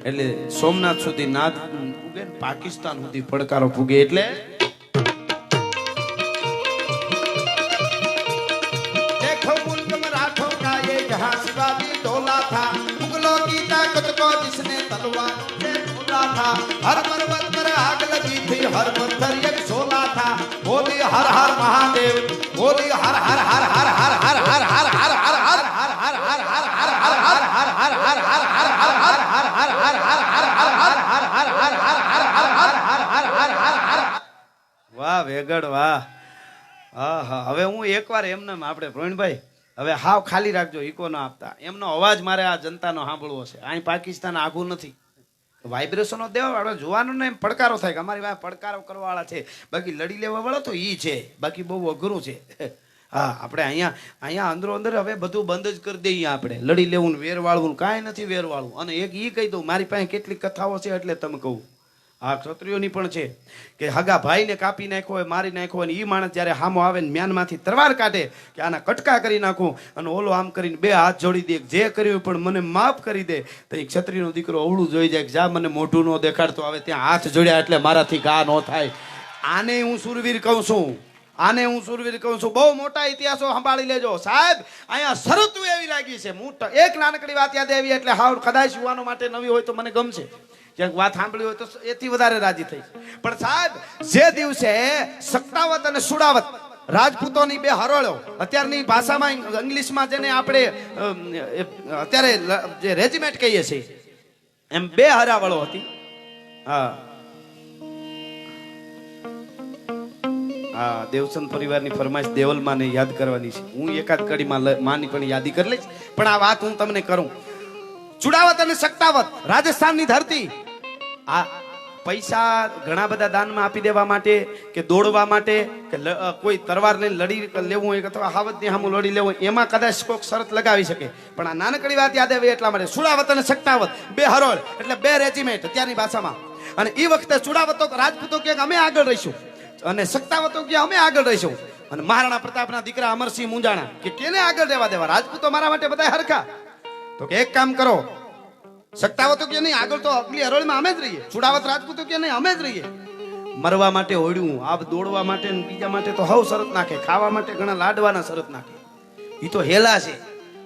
એટલે સોમનાથ સુધી નાદ પૂગે ને પાકિસ્તાન સુધી પડકારો પૂગે. એટલે देखो मुल्क मराठों का ये जहां शिवाजी डोला था, मुगलों की ताकत को जिसने तलवार से तोला था, हर पर्वत पर आग लगी थी, हर पत्थर एक शोला था, बोली हर हर महादेव, बोली हर हर हर हर हर हर हर हर हर हर हर हर हर हर વાહ વેગડ વાહ. હા હા, હવે હું એકવાર એમને આપણે પ્રવીણભાઈ હવે હાવ ખાલી રાખજો, ઈકો ન આપતા. એમનો અવાજ મારે આ જનતાનો સાંભળવો છે. અહીં પાકિસ્તાન આઘું નથી, વાઇબ્રેશનો દેવા વાળો જોવાનો ને એમ પડકારો થાય કે અમારી પાસે પડકારો કરવા વાળા છે, બાકી લડી લેવા વાળો તો ઈ છે, બાકી બહુ અઘરું છે. હા, આપણે અહીંયા અંદરો અંદર હવે બધું બંધ જ કરી દઈએ. આપણે લડી લેવું ને વેર વાળવું કાંઈ નથી વેર વાળવું. અને એક ઈ કહી દઉં, મારી પાસે કેટલીક કથાઓ છે એટલે તમે કહું. આ ક્ષત્રિયોની પણ છે કે હગા ભાઈને કાપી નાખ્યો હોય, મારી નાખ્યો હોય, ઈ માણસ જ્યારે હામો આવે ને મ્યાનમાંથી તરવાર કાઢે કે આના કટકા કરી નાખું, અને ઓલો આમ કરીને બે હાથ જોડી દે, જે કર્યું પણ મને માફ કરી દે, તો એ ક્ષત્રિયનો દીકરો અવળું જોઈ જાય કે જા મને મોઢું ન દેખાડતો, હવે ત્યાં હાથ જોડ્યા એટલે મારાથી ઘા ન થાય. આને હું સુરવીર કહું છું, આને હું સુરવીર કહું છું. બહુ મોટા ઇતિહાસો સંભાળી લેજો સાહેબ. અહીંયા શરતો એવી લાગી છે, હું એક નાનકડી વાત યાદ આવી એટલે હાવ કદાચ યુવાનો માટે નવી હોય તો મને ગમશે, ક્યાંક વાત સાંભળી હોય તો એથી વધારે રાજી થઈ. પણ સાહેબ, જે દિવસે સત્તાવત અને સુડાવત રાજપૂતોની બે હરોળો, અત્યારની ભાષામાં ઇંગ્લિશમાં જેને આપણે અત્યારે જે રેજિમેન્ટ કહીએ છીએ એમ બે હરાવળો હતી. હા હા, દેવસન પરિવારની ફરમાઈશ દેવલમાને યાદ કરવાની છે. હું એકાદ કડીમાં માની પણ યાદી કરી લઈશ, પણ આ વાત હું તમને કરું. ચુડાવત અને સત્તાવત રાજસ્થાનની ધરતી. આ પૈસા ઘણા બધા દાનમાં આપી દેવા માટે કે દોડવા માટે કે કોઈ તરવાર લઈને લડી લેવું હોય અથવા હાવતની સામું લડી લેવું હોય, એમાં કદાચ કોઈક શરત લગાવી શકે. પણ આ નાનકડી વાત યાદ આવી એટલા માટે. ચુડાવત અને સત્તાવત બે હરોળ એટલે બે રેજિમેન્ટ અત્યારની ભાષામાં. અને એ વખતે ચુડાવતો રાજપૂતો કે અમે આગળ રહીશું અને સત્તાવતો કે અમે આગળ રહીશું. અને મહારાણા પ્રતાપના દીકરા અમરસિંહ મુંજાણા કે કેને આગળ રહેવા દેવા, રાજપૂતો મારા માટે બધા હરખા. તો કે એક કામ કરો, સત્તાવતો કે નહીં આગળ તો અગલી હરોળમાં અમે જ રહીએ, ચુડાવત રાજપૂતો કે નહીં અમે જ રહીએ. મરવા માટે હોડ્યું, આ દોડવા માટે બીજા માટે તો હવ શરત નાખે, ખાવા માટે ઘણા લાડવાના શરત નાખે. ઈ તો હેલા છે.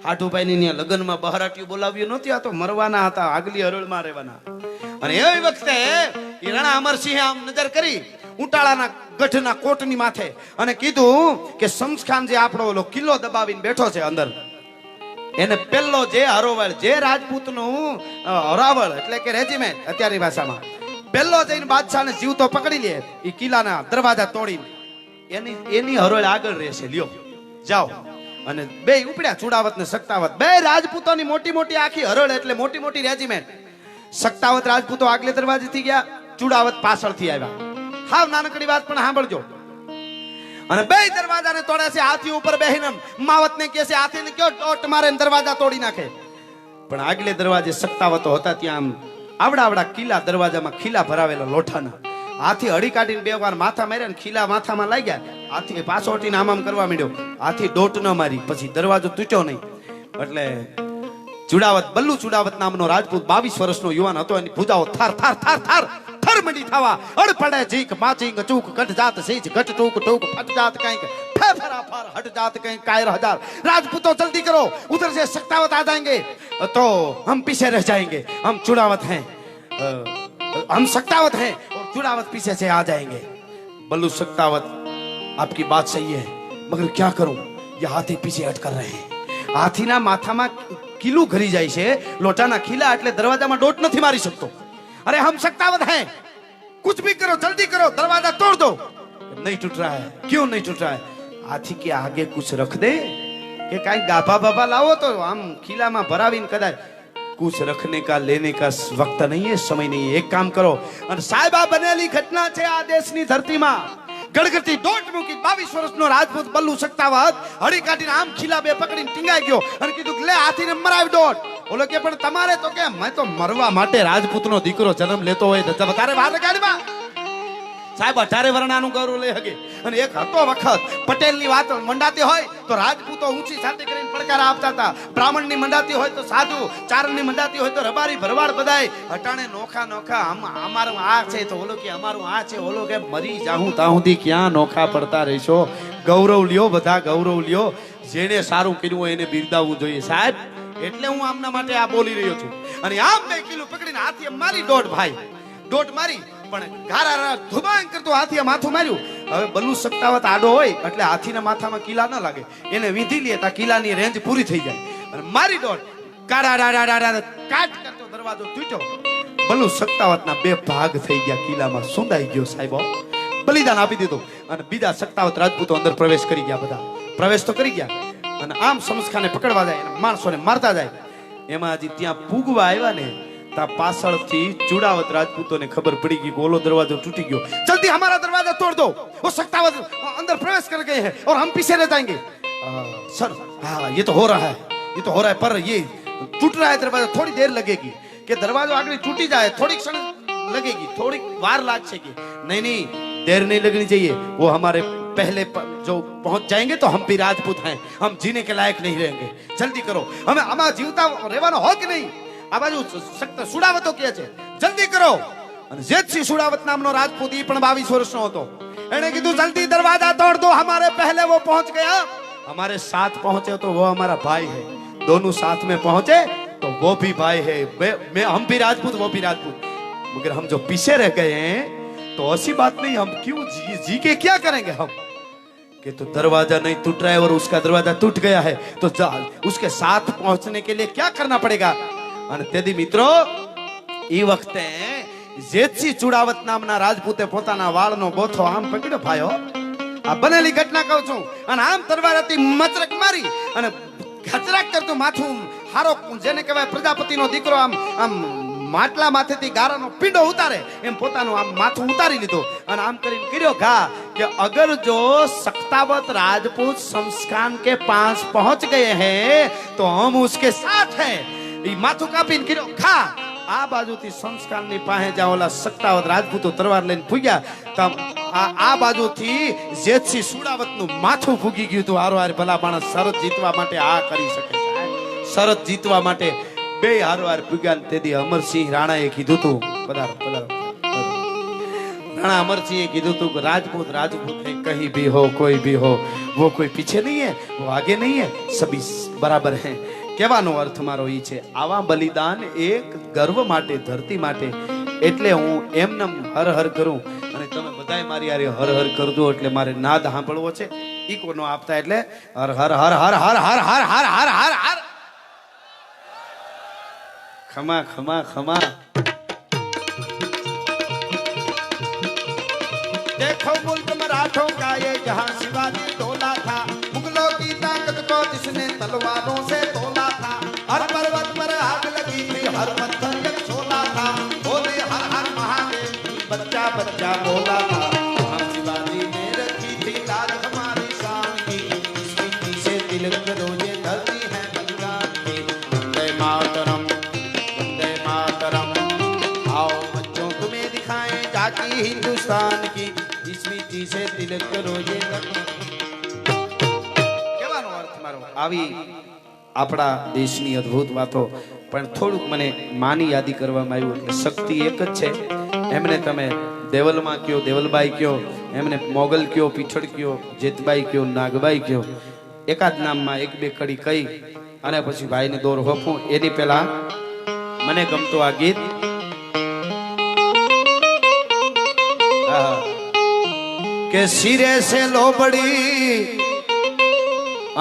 હાઠુભાઈ ની લગ્નમાં બહારાટીયું બોલાવ્યું નહોતી, આ તો મરવાના હતા, આગલી હરોળમાં રહેવાના. અને એ વખતે રાણા અમરસિંહે આમ નજર કરી ઉટાળાના ગઢના કોટની માથે અને કીધું કે શમસખાન જે આપણો ઓલો કિલ્લો દબાવીને બેઠો છે અંદર, એને પેલો જે હરોવળ, જે રાજપૂતનું હરાવળ એટલે કે રેજિમેન્ટ અત્યારની ભાષામાં, પેલો જઈને બાદશાહને જીવતો પકડી લે, એ કિલ્લાના દરવાજા તોડીને એની હરોળ આગળ રહેશે, લ્યો જાઓ. અને બે ઉપડ્યા, ચુડાવત ને સત્તાવત, બે રાજપૂતોની મોટી મોટી આખી હરોળ એટલે મોટી મોટી રેજિમેન્ટ. સત્તાવત રાજપૂતો આગલે દરવાજેથી ગયા, ચુડાવત પાછળથી આવ્યા. હાવ નાનકડી વાત પણ સાંભળજો. અને બે દરવાજાને તોડે છે, હાથી ઉપર બેહીને માવતને કહે છે હાથીને કયો ટોટ મારે દરવાજા તોડી નાખે. પણ આગલે દરવાજે સત્તાવતો હતા, ત્યાં આવડા આવડા કિલ્લા દરવાજામાં ખીલા ભરાવેલા લોઠાના. હાથી હળી કાઢીને બે વાર માથા માર્યા ને ખીલા માથામાં લાગ્યા. હાથી પાછો હટીને આમ કરવા માંડ્યો, હાથી ડોટ ન મારી, પછી દરવાજો તૂટ્યો નહીં. એટલે ચુડાવત, બલ્લુ ચુડાવત નામનો રાજપૂત 22 વર્ષનો યુવાન હતો, એની ભુજાઓ થાર થાર થાર થાર થરમડી થવા, અડ પડે જીક માચિંગ ચૂક કટ જાત સીજ ઘટ ટૂક ટૂક ફટ જાત કંઈક ફેફરા ફર હટ જાત કંઈક કાયર હજાર. રાજપૂતો જલ્દી करो, उधर से सत्तावत आ जाएंगे तो हम पीछे रह जाएंगे, हम चुड़ावत हैं, हम सत्तावत हैं और चुड़ावत पीछे से आ जाएंगे. बल्लू सत्तावत, आपकी बात सही है, मगर क्या करूं, ये हाथी पीछे हट कर रहे हैं. હાથીના માથામાં કિલ્લું ઘરી જાય છે, લોટાના ખીલા એટલે દરવાજામાં ડોટ નથી મારી શકતો. अरे हम सत्तावत हैं, कुछ भी करो, जल्दी करो, दरवाजा तोड़ दो. नहीं टूट रहा है, क्यों नहीं टूट रहा है? हाथी के आगे कुछ रख दे कि कहीं गाभा बाबा लाओ तो हम खिला में भरावीन कदाच. कुछ रखने का लेने का वक्त नहीं है, समय नहीं है. एक काम करो, और साहिबा बनेली घटना છે આ દેશની ધરતીમાં. ગણગતી દોટ મૂકી 22 વર્ષનો રાજપૂત બલ્લુ સત્તાવત હળી કાઢીને આમ ખીલા બે પકડીને ટીંગાઈ ગયો અને કીધું કે લે હાથીને મરાવી દોટ. ઓલો કે પણ તમારે તો કે મેં તો મરવા માટે રાજપૂતનો દીકરો જન્મ લેતો હોય તો તારે બહાર ગાડીમાં સાહેબ 18 વર્ણાનું ગૌરવ લઈ શકે. અને એક હતો વખત પટેલની વાત મંડાતી હોય તો રાજપૂતો ઊંચી છાતી કરીને પડકાર આપતા હતા. બ્રાહ્મણની મંડાતી હોય તો સાધુ, ચારણની મંડાતી હોય તો રબારી ભરવાડ બધાય અટાણે નોખા નોખા અમારું આ છે તો ઓલો કે અમારું આ છે, ઓલો કે મરી જાહું ત્યાં સુધી ક્યાં નોખા પડતા રહેશો. ગૌરવ લ્યો, બધા ગૌરવ લ્યો. જેને સારું કર્યું હોય એને બિરદાવવું જોઈએ સાહેબ. એટલે હું આમના માટે આ બોલી રહ્યો છું. અને આમ 2 કિલો પકડીને હાથી મારી દોઢ મારી પણ ગારા ધુબાંગ કરતો હાથીએ માથું માર્યું. હવે બલુ સત્તાવત આડો હોય એટલે હાથીના માથામાં કિલા ન લાગે, એને વીંધી લે તા કિલાની રેન્જ પૂરી થઈ જાય. અને મારી દોઢ કાટ કરતો દરવાજો તૂટ્યો. બલુ સત્તાવતના 2 ભાગ થઈ ગયા, કિલ્લામાં સુંદાઈ ગયો સાહેબ. બલિદાન આપી દીધું. અને બીજા સત્તાવત રાજપૂતો અંદર પ્રવેશ કરી ગયા. બધા પ્રવેશ તો કરી ગયા અને આમ સમસ્કાને પકડવા જાય અને માણસોને મારતા જાય. એમાં હજી ત્યાં પૂગવા આવ્યા ને તા પાછળથી ચુડાવત રાજપૂતોને ખબર પડી ગઈ કે ઓલો દરવાજો તૂટી ગયો. જલ્દી हमारा दरवाजा तोड़ दो, वो सत्तावत अंदर प्रवेश कर गए हैं और हम पीछे रह जाएंगे. सर हाँ ये तो हो रहा है पर ये टूट रहा है दरवाजा, थोड़ी देर लगेगी. कि दरवाजा आगे टूटी जाए थोड़ी क्षण लगेगी, थोड़ी वार लाग सके. नहीं देर नहीं लगनी चाहिए, वो हमारे पहले जो पहुंच जाएंगे तो हम भी राजपूत हैं, हम जीने के लायक नहीं रहेंगे. जल्दी करो, हमें आमा जीवता રહેવાનો हो कि नहीं. આ બાજુ સુડાવતો કે છે જલ્દી કરો. અને જેતસિંહ સુડાવત નામનો રાજપૂત ઈ પણ 22 વર્ષનો હતો. એણે કીધું જલ્દી દરવાजा तोड़ दो, हमारे पहले वो पहुंच गया, हमारे साथ पहुंचे तो वो हमारा भाई है, दोनों साथ में पहुंचे तो वो भी भाई है. मैं हम भी राजपूत वो भी राजपूत, मगर हम जो पीछे रह गए हैं तो ऐसी बात नहीं, हम क्यों जी के क्या करेंगे हम. कि तो दरवाजा नहीं टूट रहा है और उसका दरवाजा टूट गया है तो उसके साथ पहुंचने के लिए क्या करना पड़ेगा. અને તેથી મિત્રો એ વખતે જેતસિંહ ચુડાવત નામના રાજપૂતે પોતાના વાળનો બોથો આમ પકડ્યો. ભાઈઓ આ બનેલી ઘટના કહું છું. અને આમ તરવારથી મચરક મારી અને ખચરાક કરતું માથું હારો જેને કહેવાય પ્રજાપતિનો દીકરો આમ આમ માટલા માથેથી ગારાનો પીંડો ઉતારે એમ પોતાનું આમ માથું ઉતારી લીધું. અને આમ કરીને કર્યો ઘા કે અગર જો સત્તાવત राजपूत शमशान के पास पहुंच गए हैं तो हम उसके साथ हैं. ई माथुं कापीने કર્યો ખા. આ બાજુથી શમશાનની પાસે જ્યાં ઓલા સત્તાવત રાજપૂતો તલવાર લઈને ફૂગ્યા તો આ બાજુથી જેતસિંહ સુડાવતનું માથું ફૂગી ગયું હતું. હારો હાર ભલા માણસ શરત જીતવા માટે આ કરી શકે, શરત જીતવા માટે બે હારો હાર ફૂગ્યા. તેથી અમરસિંહ રાણાએ કીધું હતું, પધારો રાણા અમરસિંહે કીધું હતું કે રાજપૂત है, कहीं भी हो कोई भी हो, वो कोई पीछे नहीं है, वो आगे नहीं है, सभी बराबर हैं. કહેવાનો અર્થ મારો ઈ છે આવા બલિદાન એક ગર્વ માટે, ધરતી માટે. એટલે હું એમનેમ હર હર કરું અને તમે બધાય મારી હારે હર હર કરજો. એટલે મારે નાદ સાંભળવો છે, ઈકો નો આપતા એટલે હર હર હર હર હર હર હર હર હર હર હર. ખમા ખમા ખમા. देखो मुल्क मराठों का ये जहां शिवाजी तोला था, मुगलों की ताकत को जिसने तलवारों से तोला था. हर पर्वत पर आग लगी थी, हर पत्थर जब छोला था, बोले हर हर महादेव, बच्चा बच्चा बोला था. वहाँ शिवाजी ने रखी थी लाज हमारी शान की, इस मिट्टी से तिलक करो ये धरती है बलिदान की. वंदे मातरम वंदे मातरम, आओ बच्चों तुम्हें दिखाएं जाकी हिंदुस्तान की, इस मिट्टी से तिलक करो ये. કહેવાનો અર્થ મારો આવી આપણા દેશની અદ્ભુત વાતો. પણ થોડુંક મને માની યાદી કરવામાં આવ્યું. એટલે શક્તિ એક જ છે. એમને તમે દેવલમાં કયો, દેવલબાઈ કયો, એમને મોગલ કયો, પીઠળ કયો, જેતબાઈ કયો, નાગબાઈ કયો, એકાદ નામમાં એક બે કડી કહી અને પછી ભાઈને દોર હોપું. એની પહેલા મને ગમતું આ ગીત કે શિરે સે લોબડી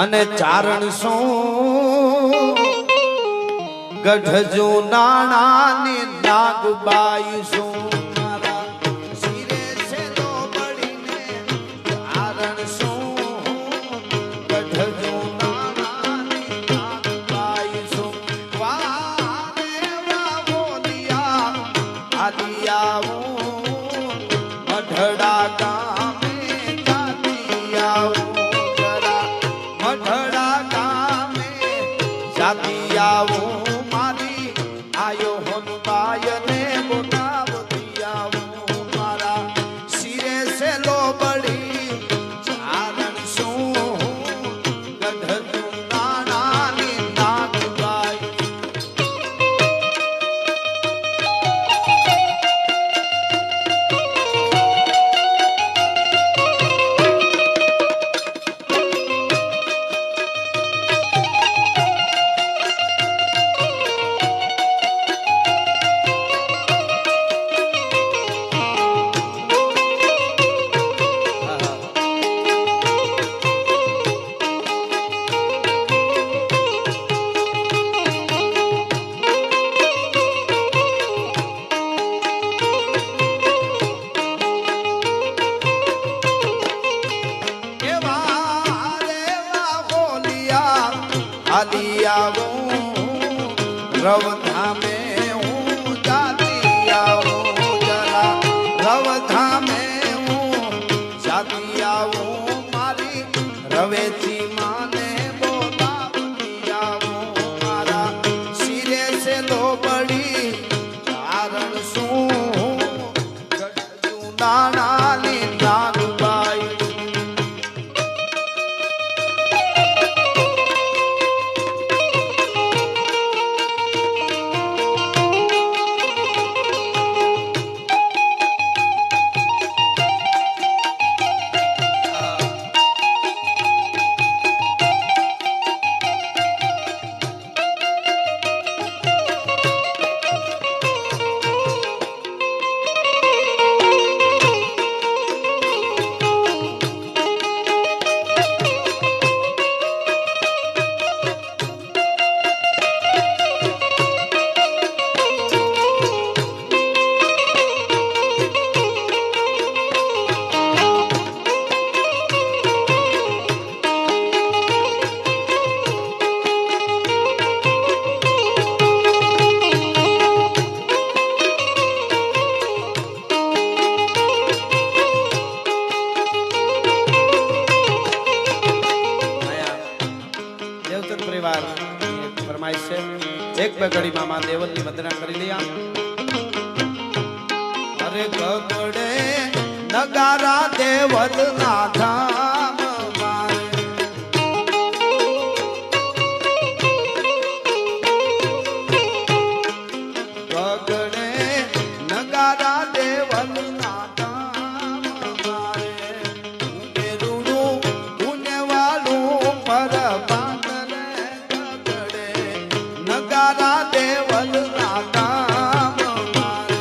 અને ચારણ શું ગઢજો નાણાની નાગબાઈ શું. શિરે સે લોબડી ને ચારણ શું ગઢજો નાણાની નાગબાઈ શું. વારે વાવોલિયા આદિયાવું મઢડા ગામે જાતી આવું, જરા મઢડા ગામે જાતી આવું. મારી આયો હનુબાય ને બોલાવતી આવું. મારા શિરે રવધામે હું જાતી આવું જરા રવધામે હું જાતી આવું મારી રવેચી માને બોલાવતી આવું મારા શિરે છે લોબડી કારણ શું ગઢનું નાણાની નાગબાઈ ફરમાઈશ છે એક બે ઘડીમાં માં દેવલની વંદના કરી લઈએ અરે ગગડે નગારા દેવલના ધામ મારે ગગડે નગારા દેવલના ધામ મારે ઉમેરુડું પુણ્યવાળું પરબા નગારા દેવલ નામ મારે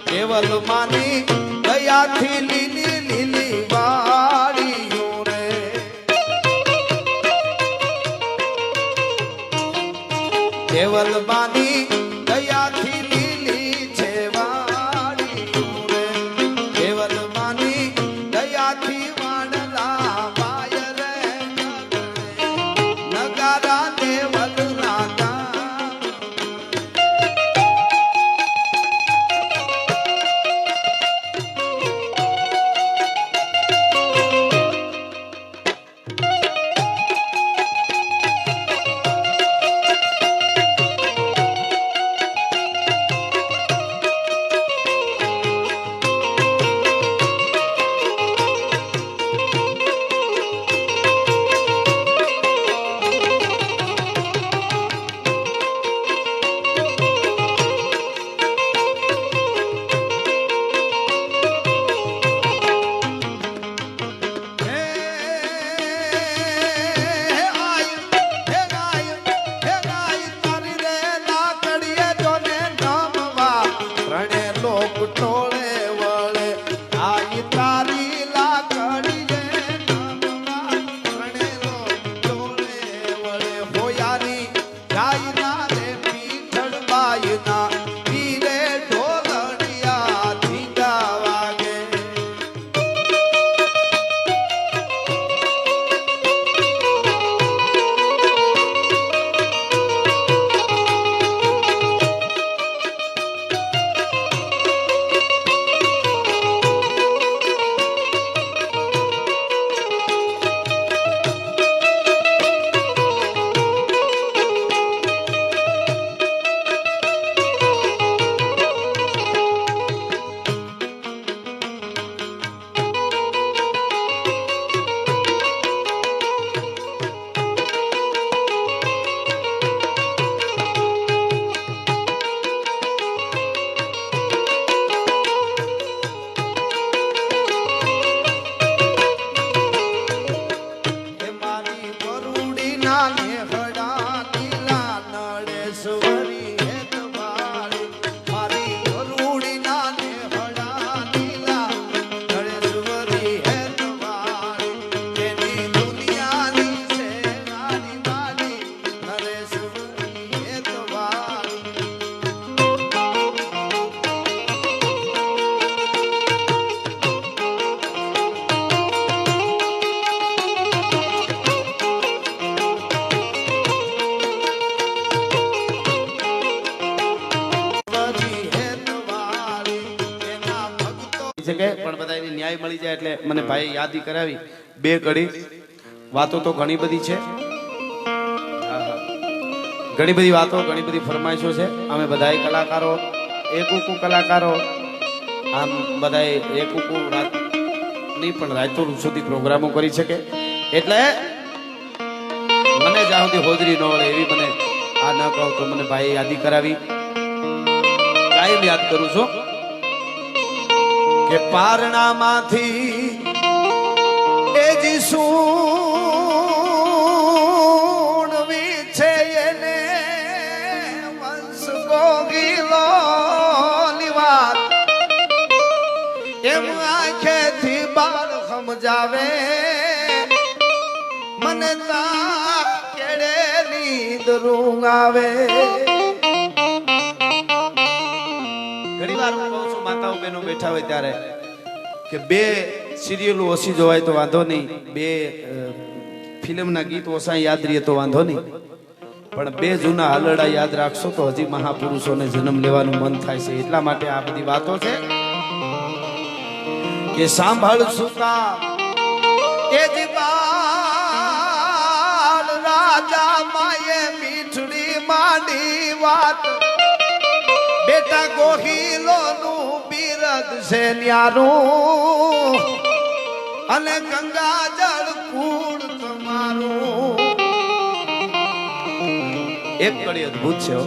દેવલ માની દયાથી લીલી લીલી વાડીઓ રે દેવલ માની દયાથી લીલી છે વાડીઓ રે દેવલ માની દયાથી વાડલા વાય રે નગારા દેવલ નાગા ના નેહડા નીલા નળેશ્વરી હેત વાળી મારી ગરુડી ના નેહડા નીલા નળેશ્વરી હેત વાળી એની દુનિયાની છે નાની વાળી નળેશ્વરી હેત વાળી છે કે પણ બધાને ન્યાય મળી જાય એટલે મને ભાઈ યાદી કરાવી બે કડી વાતો તો ઘણી બધી છે ઘણી બધી વાતો ઘણી બધી ફરમાઈશો છે અમે બધાય કલાકારો એકુકુ કલાકારો આમ બધાય એકુકુ રાત નહીં પણ રાતો સુધી પ્રોગ્રામો કરી શકે એટલે મને જ્યાં સુધી હોજરી ન વળે એવી મને આ ન કહું તો મને ભાઈ યાદી કરાવી કાયમ યાદ કરું છું કે પારણામાંથી એ જી સુણવી છે એને વંશ ગોગીલો ની વાત એમ આંખેથી બાર સમજાવે મને તા કેડે નીંદ રૂંગ આવે ઘણી વાર હું કહું છું માતાઓ બહેનો બેઠા હોય ત્યારે કે બે સિરિયલો ઓછી જોવાય તો વાંધો નહીં બે ફિલ્મના ગીત ઓછા યાદ રહીએ તો વાંધો નહીં પણ બે જૂના હાલરડા યાદ રાખશો તો હજી મહાપુરુષોને જન્મ લેવાનું મન થાય છે એટલા માટે આ બધી વાતો છે કે સાંભળ સુતા એ જ બાલ રાજા માએ મીઠડી માંડી વાત બેટા ગોહિલો નું બિરદ છે ન્યારું અને ગંગા જળ કુળ તમારું એક કડી અદ્ભુત છે હો.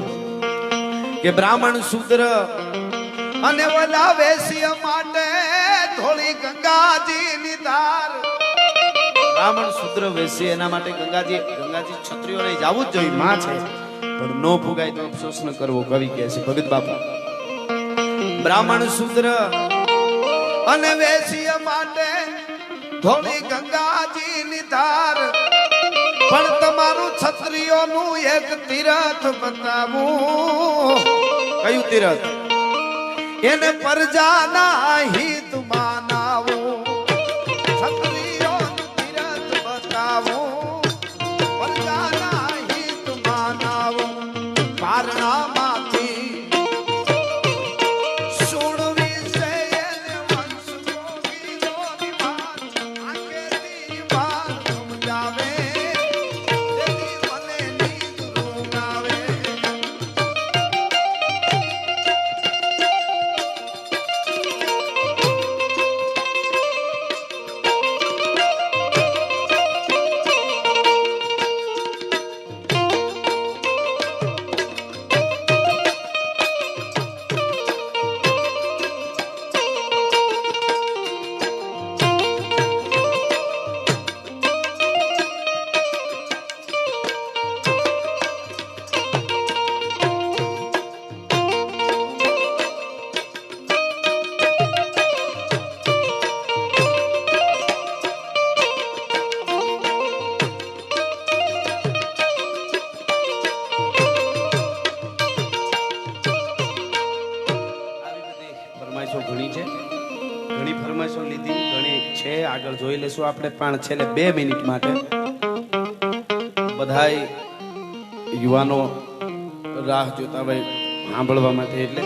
કે બ્રાહ્મણ શૂદ્ર અને વલા વેશ્ય માટે થોડી ગંગાજી ની ધાર બ્રાહ્મણ શૂદ્ર વેશ્ય એના માટે ગંગાજી ક્ષત્રિયોને જવું જ જોઈએ માં છે પણ નો ભોગાય તો અફસોસ ન કરવો કવિ કહે છે ભગત બાપા બ્રાહ્મણ શૂદ્ર અને વેશ્ય માટે થોડી ગંગાજી ની ધાર પણ તમારું ક્ષત્રિયોનું એક તીરથ બતાવું કયું તીરથ એને પ્રજાના હિત માનાવું ક્ષત્રિયોનું તીરથ બતાવું પ્રજાના હિત માનાવું પારણામાંથી સુણવી છે એને વંશ ગોગીલોની વાત આંખેથી બાર સમજાવે જેથી મને નીંદ રૂંગ આવે ફરમાઈશો ઘણી છે ઘણી ફરમાઈશો લીધી ઘણી છે આગળ જોઈ લેશું આપણે પણ છેલ્લે 2 મિનિટ માટે બધાય યુવાનો રાહ જોતા હોય સાંભળવા માટે એટલે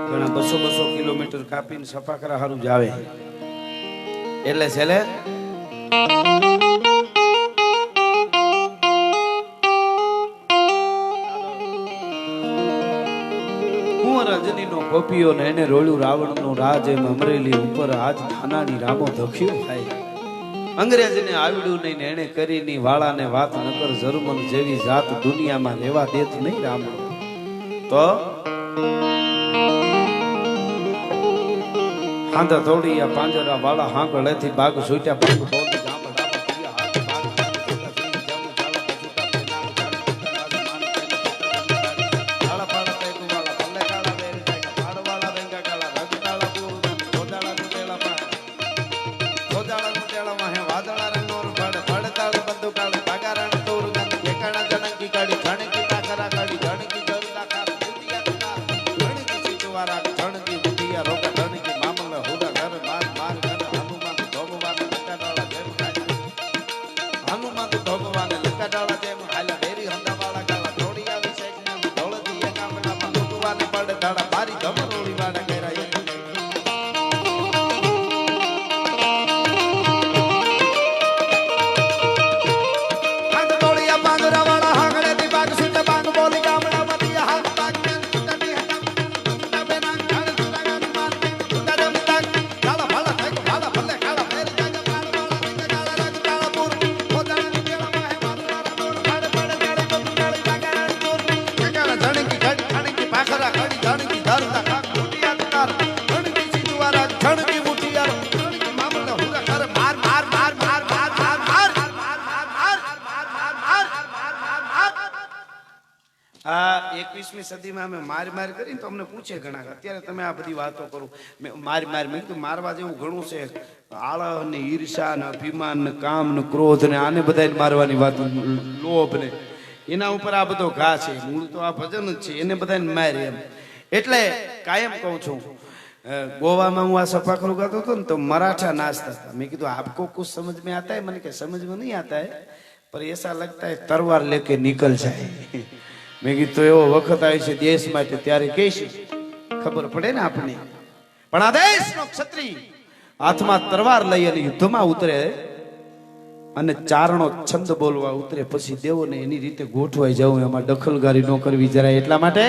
ઘણા 200 કિલોમીટર કાપીને સફાકરા હારું જ આવે એટલે છેલ્લે રજનીનો ગોપીઓ ને એને રોળ્યું રાવણનું રાજ એમ અમરેલી ઉપર આજ થાનાની રામો ધખ્યો થાય અંગ્રેજને આવડ્યું નહીં ને એને કરીની વાળાને વાત નકર જર્મન જેવી જાત દુનિયામાં રહેવા દેત નહીં રામ તો હાંધા થોડી આ પાંજરા વાળા હાંકળેથી બાગ છૂટ્યા બાગ બોલી ગામ 21મી સદીમાં અમે માર કરીને તો અમને પૂછે ઘણા અત્યારે તમે આ બધી વાતો કરો માર મેં કીધું મારવા જેવું ઘણું છે આળહ ને ઈર્ષા ને અભિમાન ને કામ ને ક્રોધ ને આને બધાને મારવાની વાત લોભ ને એના ઉપર આ બધો ઘા છે મૂળ તો આ ભજન જ છે એને બધાને મારે એમ એટલે કાયમ કહું છું गोवा में હું આ સફાખરું ગાતો હતો ને તો મરાઠા નાચતા था मैं કીધું आपको कुछ समझ में आता है मैंने कहा समझ में नहीं आता है पर ऐसा लगता है तलवार लेके निकल जाए मैं કીધું તો એવો વખત આવે છે દેશ માટે ત્યારે કહીશું ખબર પડે ને આપને પણ આ દેશનો ક્ષત્રિય હાથમાં તલવાર લઈ અને યુદ્ધમાં ઉતરે અને ચારણો છંદ બોલવા ઉતરે પછી દેવોને એની રીતે ગોઠવાઈ જવું એમાં દખલગારી ન કરવી જરાય એટલા માટે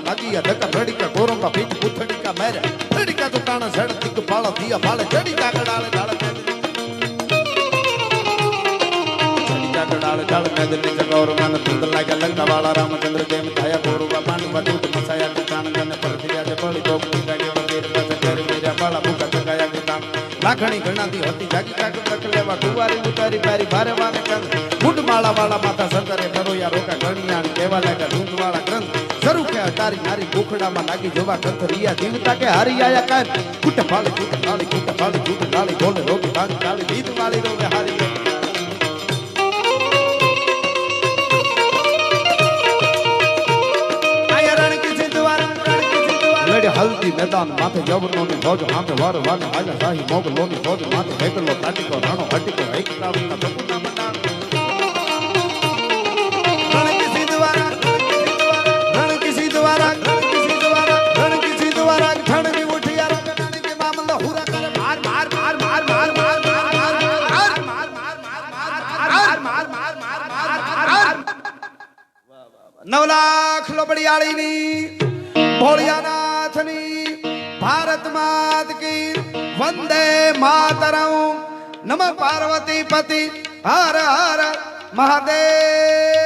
लागिया धक्का धड़िका गोरों का बीच पुथड़ी का मैर धड़िका तो टाना झड़ तिक पाला दिया पाले धड़िका का डाले डाले धड़िका का डाले डाले मैदन ने जगौर मन तुंद लागे लगना वाला रामचंद्र देव थाया गोरुवा पानी बटूट मसाया के तान गने पर दिया जे बड़ी दोगती जागे वगैर का कर मेरा बाला भूखा तकाया के तान लाखणी घણા दी હતી જાગી કાક તક લેવા કુવારી ઉતારી પારી ભારે વાને કંદ ગુડ માળા વાળા માથા સંતરે ભરોયા રોકા ઘણિયા કેવા લાગ્યા ધૂંધ વાળા ગ્રંથ શરૂ કે તારી નારી બોખડામાં લાગી જોવા કંથરિયા જીવતા કે હારી આયા કાન કુટ ફાળે કુટ ડાળી બોલે રોકી ભાંગ ડાળી દીદ વાળી રોગે હારી हल्दी मैदान माथे जवनो ने फौज हाथ वार वाने आजा शाही मोगलो ने फौज माथे हेकलो ताटिको राणो हटिको एकता वता बकुना मदान रण किसी द्वारा ठण की उठिया रंगने के मामला हुरा करे मार नवलाख लोबड़ियाળી ની भोलियानाथ नी भारत मात की वंदे मातरम नमः पार्वती पति हर हर महादेव।